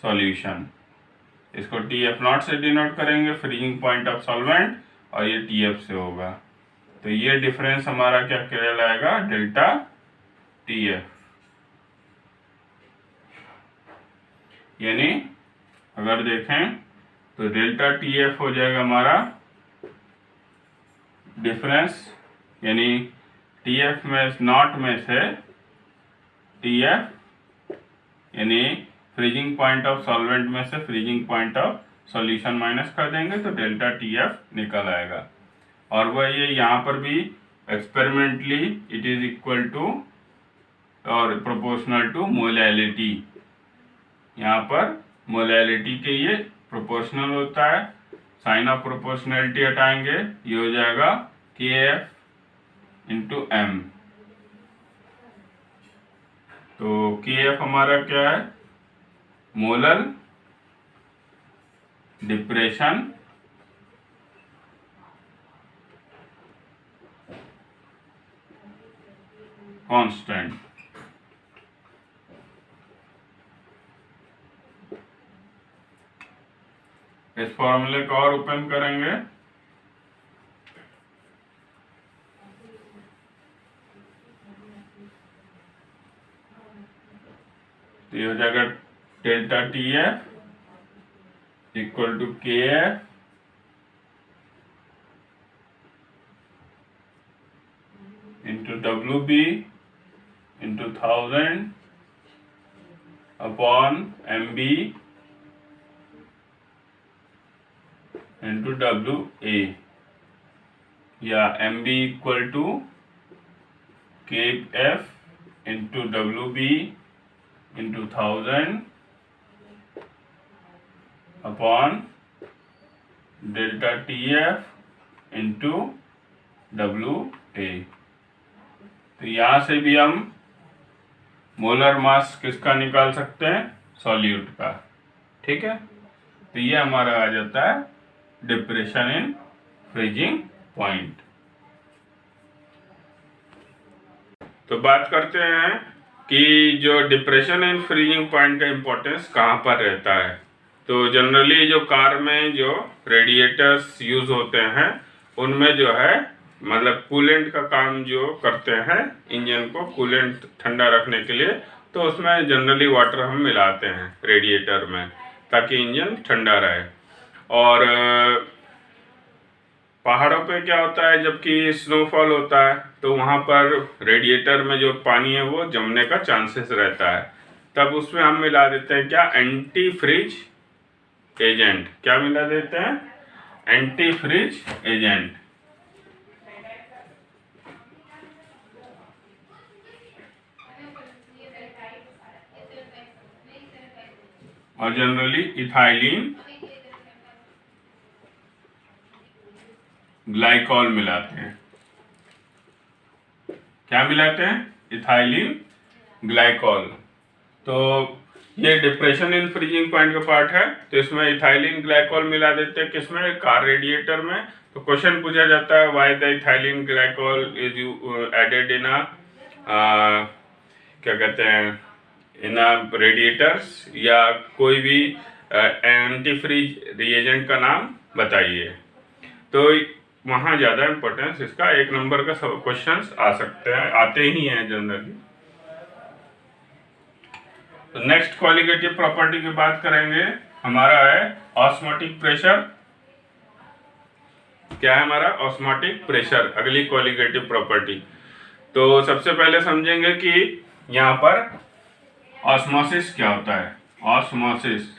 सॉल्यूशन। इसको टी एफ नॉट से डिनोट करेंगे, फ्रीजिंग पॉइंट ऑफ सॉल्वेंट, और ये टी एफ से होगा। तो ये डिफरेंस हमारा क्या कहलाएगा, डेल्टा टी एफ। यानी अगर देखें तो डेल्टा टी एफ हो जाएगा हमारा डिफरेंस, यानी टी एफ में नॉट में से टी एफ, यानी फ्रीजिंग पॉइंट ऑफ सॉल्वेंट में से freezing point of solution minus कर देंगे तो डेल्टा टी एफ निकल आएगा। और वह ये यहाँ पर भी experimentally it is equal to और प्रोपोर्शनल टू मोलैलिटी, यहाँ पर मोलैलिटी के ये प्रोपोर्शनल होता है। साइन ऑफ प्रोपोर्शनैलिटी हटाएंगे, ये हो जाएगा के एफ इंटू एम। तो के एफ हमारा क्या है, मोलर डिप्रेशन कांस्टेंट। इस फॉर्मूले को और ओपन करेंगे तो ये हो जाएगा delta T F equal to K F into W B into 1000 upon M B into W A, या M B equal to K F into W B into 1000 upon delta T F into W A. तो यहाँ से भी हम molar mass किसका निकाल सकते हैं, सॉल्यूट का। ठीक है, तो ये हमारा आ जाता है डिप्रेशन इन फ्रीजिंग पॉइंट। तो बात करते हैं कि जो डिप्रेशन इन फ्रीजिंग पॉइंट का इम्पोर्टेंस कहाँ पर रहता है। तो जनरली जो कार में जो रेडिएटर्स यूज होते हैं उनमें जो है मतलब कूलेंट का काम जो करते हैं, इंजन को कूलेंट ठंडा रखने के लिए, तो उसमें जनरली वाटर हम मिलाते हैं रेडिएटर में ताकि इंजन ठंडा रहे। और पहाड़ों पे क्या होता है, जबकि स्नोफॉल होता है तो वहाँ पर रेडिएटर में जो पानी है वो जमने का चांसेस रहता है, तब उसमें हम मिला देते हैं क्या, एंटी फ्रीज एजेंट। क्या मिला देते हैं, एंटी फ्रीज एजेंट। और जनरली इथाइलिन ग्लाइकॉल मिलाते हैं। क्या मिलाते हैं, इथाइलिन ग्लाइकॉल। तो ये डिप्रेशन इन फ्रीजिंग पॉइंट का पार्ट है, तो इसमें इथाइलिन ग्लाइकॉल मिला देते हैं किसमें, कार रेडिएटर में। तो क्वेश्चन पूछा जाता है why the ethylene glycol is added in क्या कहते हैं, इन रेडिएटर्स, या कोई भी एंटी फ्रीज रिएजेंट का नाम बताइए। तो वहाँ ज़्यादा इम्पोर्टेंस इसका 1 नंबर का सब क्वेश्चंस आ सकते हैं, आते ही हैं जनरली। तो नेक्स्ट क्वालिटेटिव प्रॉपर्टी की बात करेंगे, हमारा है ऑस्मोटिक प्रेशर। क्या है हमारा, ऑस्मोटिक प्रेशर, अगली क्वालिटेटिव प्रॉपर्टी। तो सबसे पहले समझेंगे कि यहाँ पर ऑस्मोसिस क्या होता है। ऑस्मोसिस,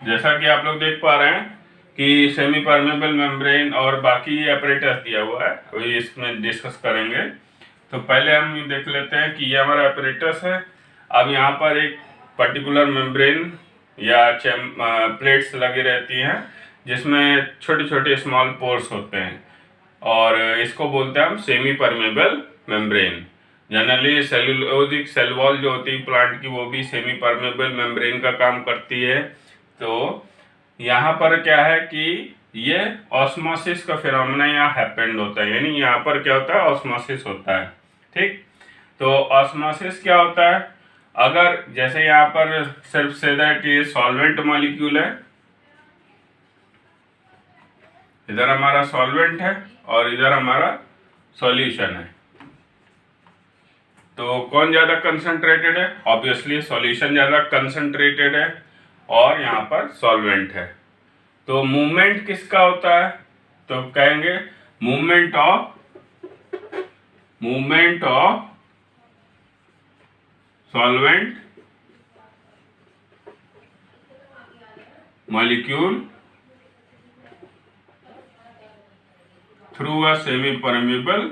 जैसा कि आप लोग देख पा रहे हैं कि सेमी परमेबल मेम्ब्रेन और बाकी एपरेटस दिया हुआ है, वही इसमें डिस्कस करेंगे। तो पहले हम ये देख लेते हैं कि ये हमारा एपरेटस है। अब यहाँ पर एक पर्टिकुलर मेम्ब्रेन या प्लेट्स लगी रहती हैं जिसमें छोटे छोटे स्मॉल पोर्स होते हैं, और इसको बोलते हैं हम semi permeable membrane. Generally cellulosic cell wall जो होती है प्लांट की, वो भी सेमी परमेबल मेम्ब्रेन का काम करती है। तो यहाँ पर क्या है कि ये ऑस्मोसिस का फिनोमेना यहाँ हैपेंड होता है, यानी यहाँ पर क्या होता है, ऑस्मोसिस होता है। ठीक, तो ऑस्मोसिस क्या होता है, अगर जैसे यहाँ पर सिर्फ से दैट ये सॉल्वेंट मॉलिक्यूल है, इधर हमारा सॉल्वेंट है और इधर हमारा सॉल्यूशन है, तो कौन ज्यादा कंसंट्रेटेड है, ऑब्वियसली सॉल्यूशन ज्यादा कंसंट्रेटेड है और यहाँ पर सॉल्वेंट है। तो मूवमेंट किसका होता है, तो कहेंगे movement of solvent molecule through a semi-permeable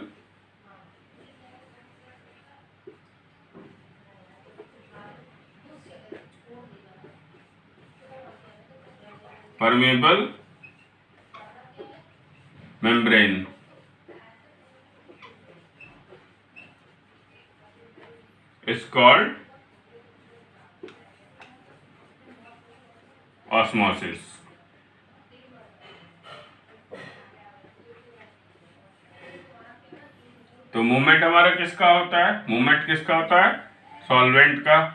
membrane is called osmosis. तो मूवमेंट हमारा किसका होता है? मूवमेंट किसका होता है? सॉल्वेंट का,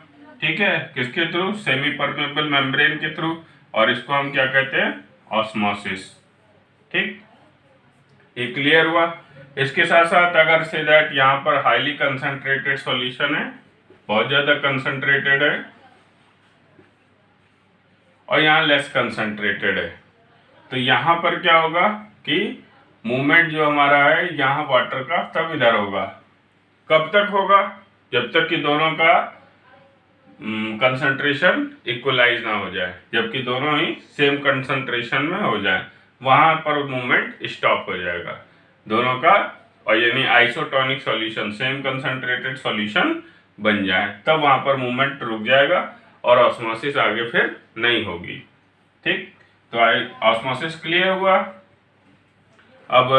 ठीक है। किसके थ्रू? सेमी परमेबल मेम्ब्रेन के थ्रू, और इसको हम क्या कहते हैं? ऑस्मोसिस। ठीक, ये क्लियर हुआ। इसके साथ साथ अगर से दैट यहाँ पर हाईली कंसंट्रेटेड सॉल्यूशन है, बहुत ज्यादा कंसंट्रेटेड है, और यहाँ लेस कंसंट्रेटेड है, तो यहाँ पर क्या होगा कि मूवमेंट जो हमारा है यहाँ वाटर का तब इधर होगा। कब तक होगा? जब तक कि दोनों का कंसंट्रेशन इक्वलाइज ना हो जाए, जबकि दोनों ही सेम कंसंट्रेशन में हो जाए, वहां पर मूवमेंट स्टॉप हो जाएगा दोनों का, और यानी isotonic solution, same concentrated solution बन जाए, तब वहां पर मूवमेंट रुक जाएगा और ऑस्मोसिस आगे फिर नहीं होगी। ठीक, तो ऑस्मोसिस क्लियर हुआ। अब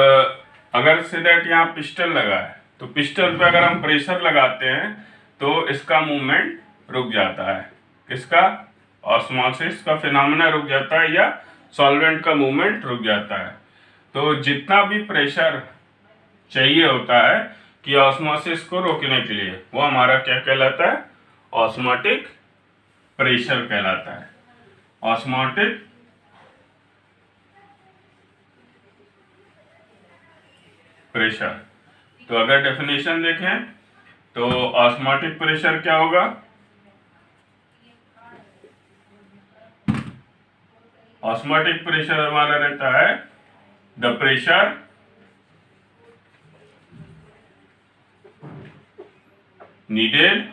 अगर से दैट यहाँ पिस्टन लगा है, तो पिस्टन पे अगर हम प्रेशर लगाते हैं तो इसका मूवमेंट रुक जाता है। किसका? ऑस्मोसिस का फिनोमेना रुक जाता है, या सॉल्वेंट का मूवमेंट रुक जाता है। तो जितना भी प्रेशर चाहिए होता है कि ऑस्मोसिस को रोकने के लिए, वो हमारा क्या कहलाता है? ऑस्मोटिक प्रेशर कहलाता है। Osmotic pressure. तो अगर डेफिनेशन देखें तो ऑस्मोटिक प्रेशर क्या होगा? ऑस्मोटिक प्रेशर हमारा रहता है the pressure needed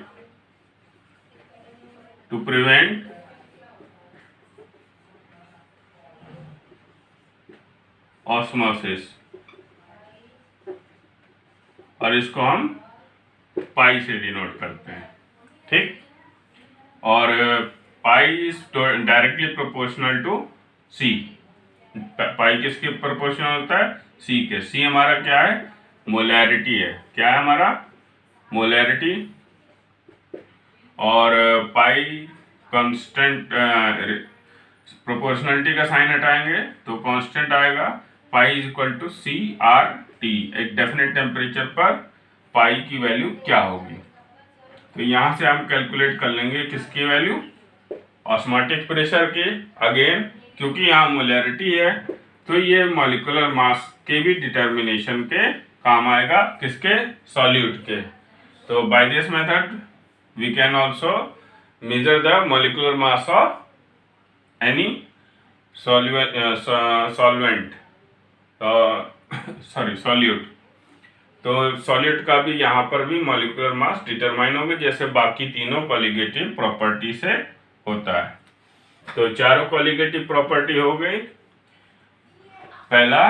to prevent osmosis, और इसको हम पाई से डिनोट करते हैं। ठीक, और pi is directly proportional to C. Pi किसके प्रोपोर्शनल होता है? सी के। सी हमारा क्या है? मोलैरिटी है। क्या है हमारा? मोलैरिटी। और पाई कांस्टेंट, प्रोपोर्शनलिटी का साइन हटाएंगे तो कांस्टेंट आएगा। Pi is equal to C R T. एक डेफिनेट टेम्परेचर पर पाई की वैल्यू क्या होगी, तो यहां से हम कैलकुलेट कर लेंगे किसकी वैल्यू? ऑस्मोटिक प्रेशर के। अगेन क्योंकि यहाँ मोलैरिटी है तो ये मॉलिक्यूलर मास के भी डिटर्मिनेशन के काम आएगा। किसके? सॉल्यूट के। तो by this method we can also measure the molecular mass of any solvent, sorry solute. तो सॉल्यूट का भी यहाँ पर भी मॉलिक्यूलर मास डिटरमाइन होगा, जैसे बाकी तीनों कॉलिगेटिव प्रॉपर्टी से होता है। तो चारों कॉलिगेटिव प्रॉपर्टी हो गई। पहला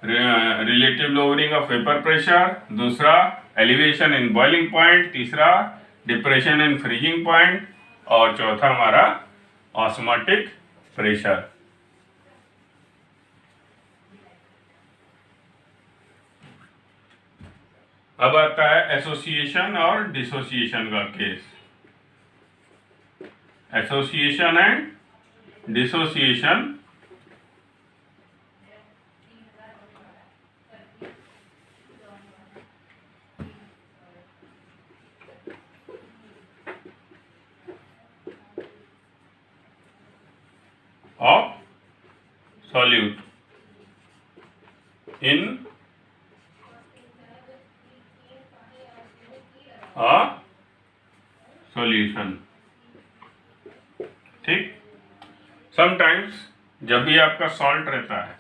relative lowering of vapour pressure, दूसरा एलिवेशन इन बॉइलिंग पॉइंट, तीसरा डिप्रेशन इन फ्रीजिंग पॉइंट, और चौथा हमारा ऑस्मोटिक प्रेशर। अब आता है एसोसिएशन और डिसोसिएशन का case. Association and dissociation of solute in a solution। ठीक, समटाइम्स जब भी आपका सॉल्ट रहता है,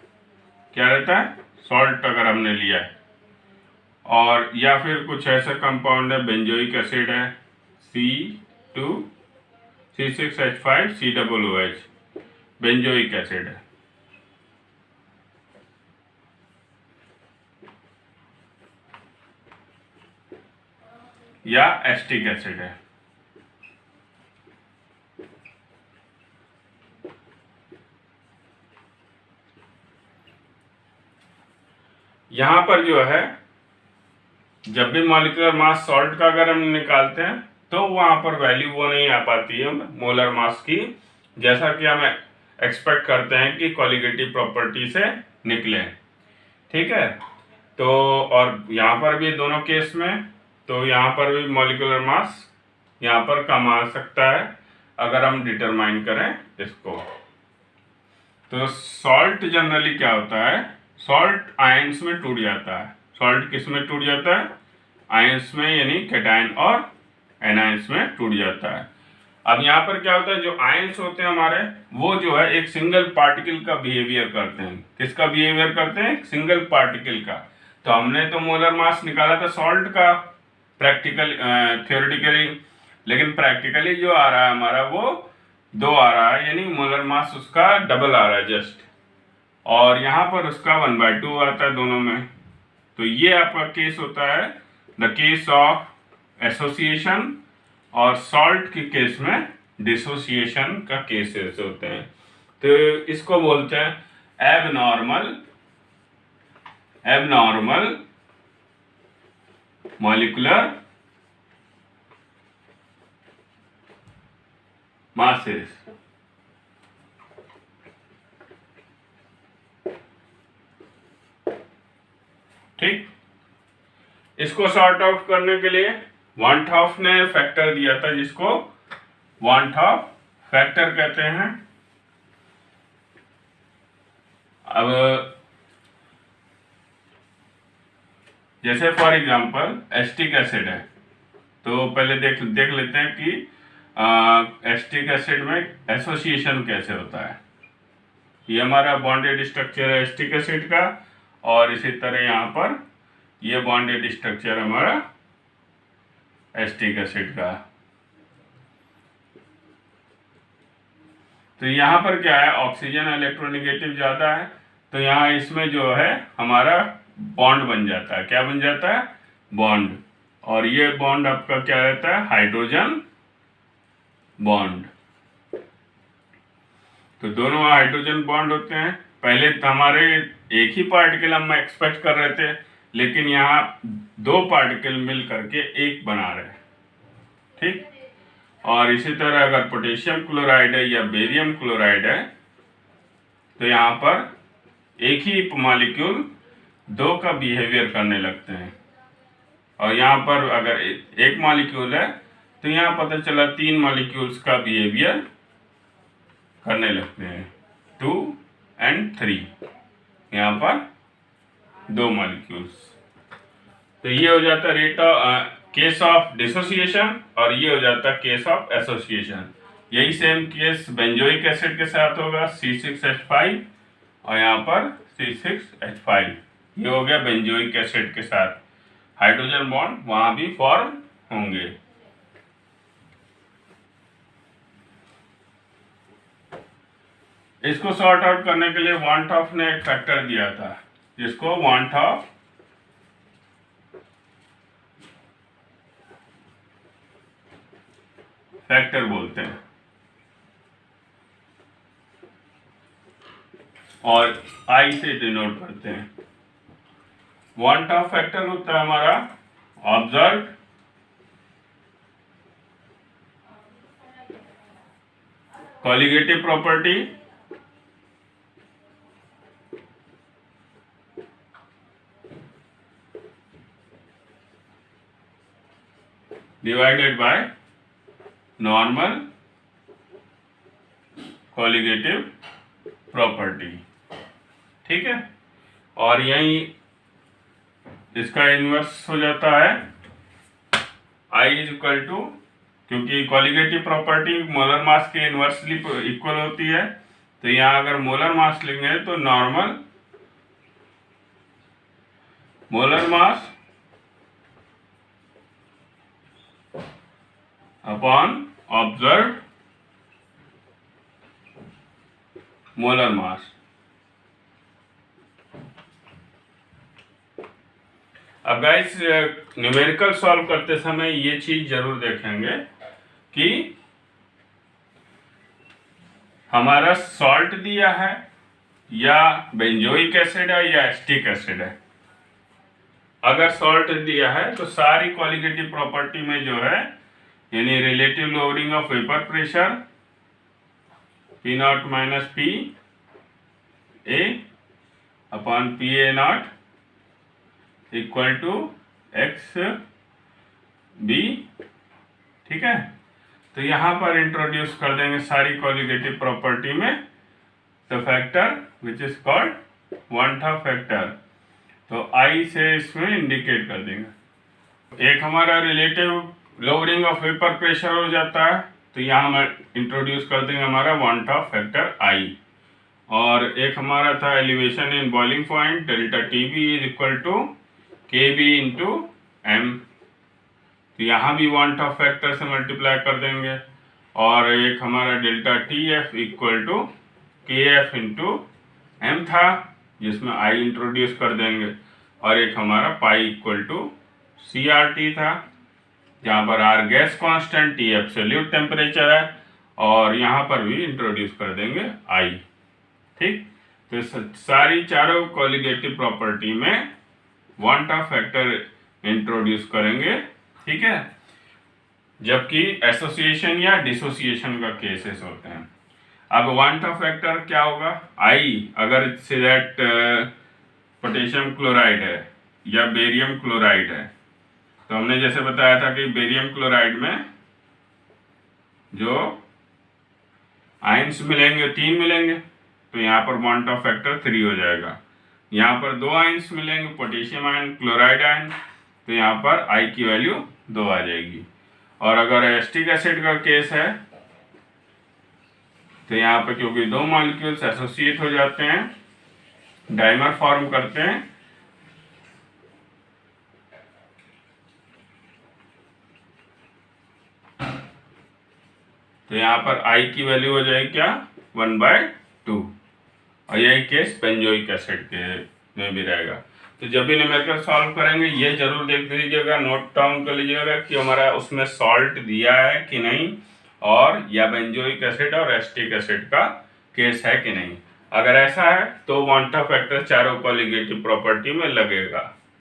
क्या रहता है? सॉल्ट अगर हमने लिया है, और या फिर कुछ ऐसा कंपाउंड है, बेंजोइक एसिड है, C2C6H5COOH, बेंजोइक एसिड है या एस्टिक एसिड है। यहां पर जो है जब भी मॉलिक्यूलर मास सॉल्ट का अगर हम निकालते हैं तो वहां पर वैल्यू वो नहीं आ पाती है मोलर मास की, जैसा कि हम एक्सपेक्ट करते हैं कि कॉलिगेटिव प्रॉपर्टी से निकले। ठीक है, तो और यहाँ पर भी दोनों केस में, तो यहाँ पर भी मॉलिक्यूलर मास यहाँ पर कम आ सकता है अगर हम डिटरमाइन करें इसको। तो सॉल्ट जनरली क्या होता है, सॉल्ट आयंस में टूट जाता है। सॉल्ट किस में टूट जाता है, आयंस में, यानी कैटायन और एनायंस में टूट जाता है। अब यहाँ पर क्या होता है, जो आयंस होते हैं हमारे, वो जो है एक सिंगल पार्टिकल का बिहेवियर करते हैं। किसका बिहेवियर करते हैं, सिंगल पार्टिकल का। तो हमने तो मोलर मास निकाला था सॉल्ट का प्रैक्टिकल थ्योरेटिकली, लेकिन प्रैक्टिकली जो आ रहा है हमारा वो 2 आ रहा है, यानी मोलर मास उसका डबल आ रहा है जस्ट, और यहाँ पर उसका 1/2 आता है दोनों में। तो ये आपका केस होता है द केस ऑफ एसोसिएशन, और सॉल्ट के केस में डिसोसिएशन का केसेस होते हैं। तो इसको बोलते हैं एबनॉर्मल मॉलिक्यूलर मासेस। ठीक, इसको सॉर्ट आउट करने के लिए वान हॉफ ने फैक्टर दिया था, जिसको वान हॉफ फैक्टर कहते हैं। अब जैसे फॉर एग्जांपल एस्टिक एसिड है, तो पहले देख लेते हैं कि एस्टिक एसिड में एसोसिएशन कैसे होता है। ये हमारा बॉन्डेड स्ट्रक्चर है एस्टिक एसिड का, और इसी तरह यहाँ पर ये बॉन्डेड स्ट्रक्चर हमारा एस्टिक एसिड का। तो यहाँ पर क्या है, ऑक्सीजन इलेक्ट्रोनेगेटिव ज़्यादा है, तो यहाँ इसमें जो है हमारा बॉन्ड बन जाता है। क्या बन जाता है, बॉन्ड, और ये बॉन्ड आपका क्या रहता है, हाइड्रोजन बॉन्ड। तो दोनों हाइड्रोजन बॉन्ड होते हैं। पहले तो हमारे एक ही पार्टिकल हम एक्सपेक्ट कर रहे थे, लेकिन यहाँ 2 पार्टिकल मिल करके एक बना रहे हैं। ठीक, और इसी तरह अगर पोटेशियम क्लोराइड है या बेरियम क्लोराइड है, तो यहाँ पर एक ही मॉलिक्यूल 2 का बिहेवियर करने लगते हैं। और यहाँ पर अगर एक मॉलिक्यूल है, तो यहाँ पता चला 3 मॉलिक्यूल्स का बिहेवियर करने लगते हैं, 2 और 3, यहाँ पर 2 मॉलिक्यूल्स। तो ये हो जाता है rate of case of dissociation, और ये हो जाता है केस ऑफ एसोसिएशन। यही सेम केस बेंजोइक एसिड के साथ होगा, C6H5, और यहाँ पर C6H5। ये हो गया बेंजोइक एसिड के साथ, हाइड्रोजन बॉन्ड वहां भी फॉर्म होंगे। इसको सॉर्ट आउट करने के लिए वान हॉफ ने एक फैक्टर दिया था, जिसको वान हॉफ फैक्टर बोलते हैं, और आई से डिनोट करते हैं। वान हॉफ फैक्टर होता है हमारा observe colligative property divided by normal colligative property. ठीक है, और यही इसका इन्वर्स हो जाता है I इज इक्वल टू, क्योंकि कॉलिगेटिव प्रॉपर्टी मोलर मास के इन्वर्सली इक्वल होती है, तो यहाँ अगर मोलर मास लेंगे तो normal molar mass upon observed molar mass. अब गाइस न्यूमेरिकल सॉल्व करते समय ये चीज जरूर देखेंगे कि हमारा सॉल्ट दिया है या बेंजोइक एसिड है या एसिटिक एसिड है। अगर सॉल्ट दिया है तो सारी क्वालिटेटिव प्रॉपर्टी में जो है यानी relative lowering of vapour pressure P not minus P A upon P A not equal to X B, ठीक है। तो यहाँ पर इंट्रोड्यूस कर देंगे सारी क्वालिटेटिव प्रॉपर्टी में the factor which is called van't था फैक्टर, तो आई से इसमें इंडिकेट कर देंगे। एक हमारा relative lowering of vapour pressure हो जाता है, तो यहाँ हम इंट्रोड्यूस कर देंगे हमारा वन ऑफ फैक्टर आई। और एक हमारा था elevation in boiling point delta T B is equal to K B into M, तो यहाँ भी वन ऑफ फैक्टर से मल्टीप्लाई कर देंगे। और एक हमारा delta T F equal to K F into M था जिसमें आई इंट्रोड्यूस कर देंगे। और एक हमारा pi equal to C R T था जहाँ पर R gas constant, T absolute temperature है, और यहाँ पर भी इंट्रोड्यूस कर देंगे आई, ठीक। तो सारी चारों कोलिगेटिव प्रॉपर्टी में वन ऑफ फैक्टर इंट्रोड्यूस करेंगे, ठीक है, जबकि एसोसिएशन या डिसोसिएशन का केसेस होते हैं। अब वन ऑफ फैक्टर क्या होगा, आई अगर से दैट पोटेशियम क्लोराइड है या बेरियम क्लोराइड है, तो हमने जैसे बताया था कि बेरियम क्लोराइड में जो आयंस मिलेंगे 3 मिलेंगे, तो यहाँ पर वन ऑफ फैक्टर 3 हो जाएगा। यहाँ पर 2 आयंस मिलेंगे पोटेशियम आयन क्लोराइड आयन, तो यहाँ पर आई की वैल्यू 2 आ जाएगी। और अगर एसिटिक एसिड का केस है तो यहाँ पर क्योंकि 2 मॉलिक्यूल्स एसोसिएट हो जाते हैं, डाइमर फॉर्म करते हैं, तो यहाँ पर आई की वैल्यू हो जाएगी क्या 1/2। और यही केस बेंजोइक एसिड के में भी रहेगा। तो जब भी न्यूमेरिकल सॉल्व करेंगे ये जरूर देख लीजिएगा, नोट डाउन कर लीजिएगा कि हमारा उसमें सॉल्ट दिया है कि नहीं, और या बेंजोइक एसिड और एसिटिक एसिड का केस है कि नहीं। अगर ऐसा है तो वन ऑफ फैक्टर चारों कोलिगेटिव प्रॉपर्टी में लगेगा।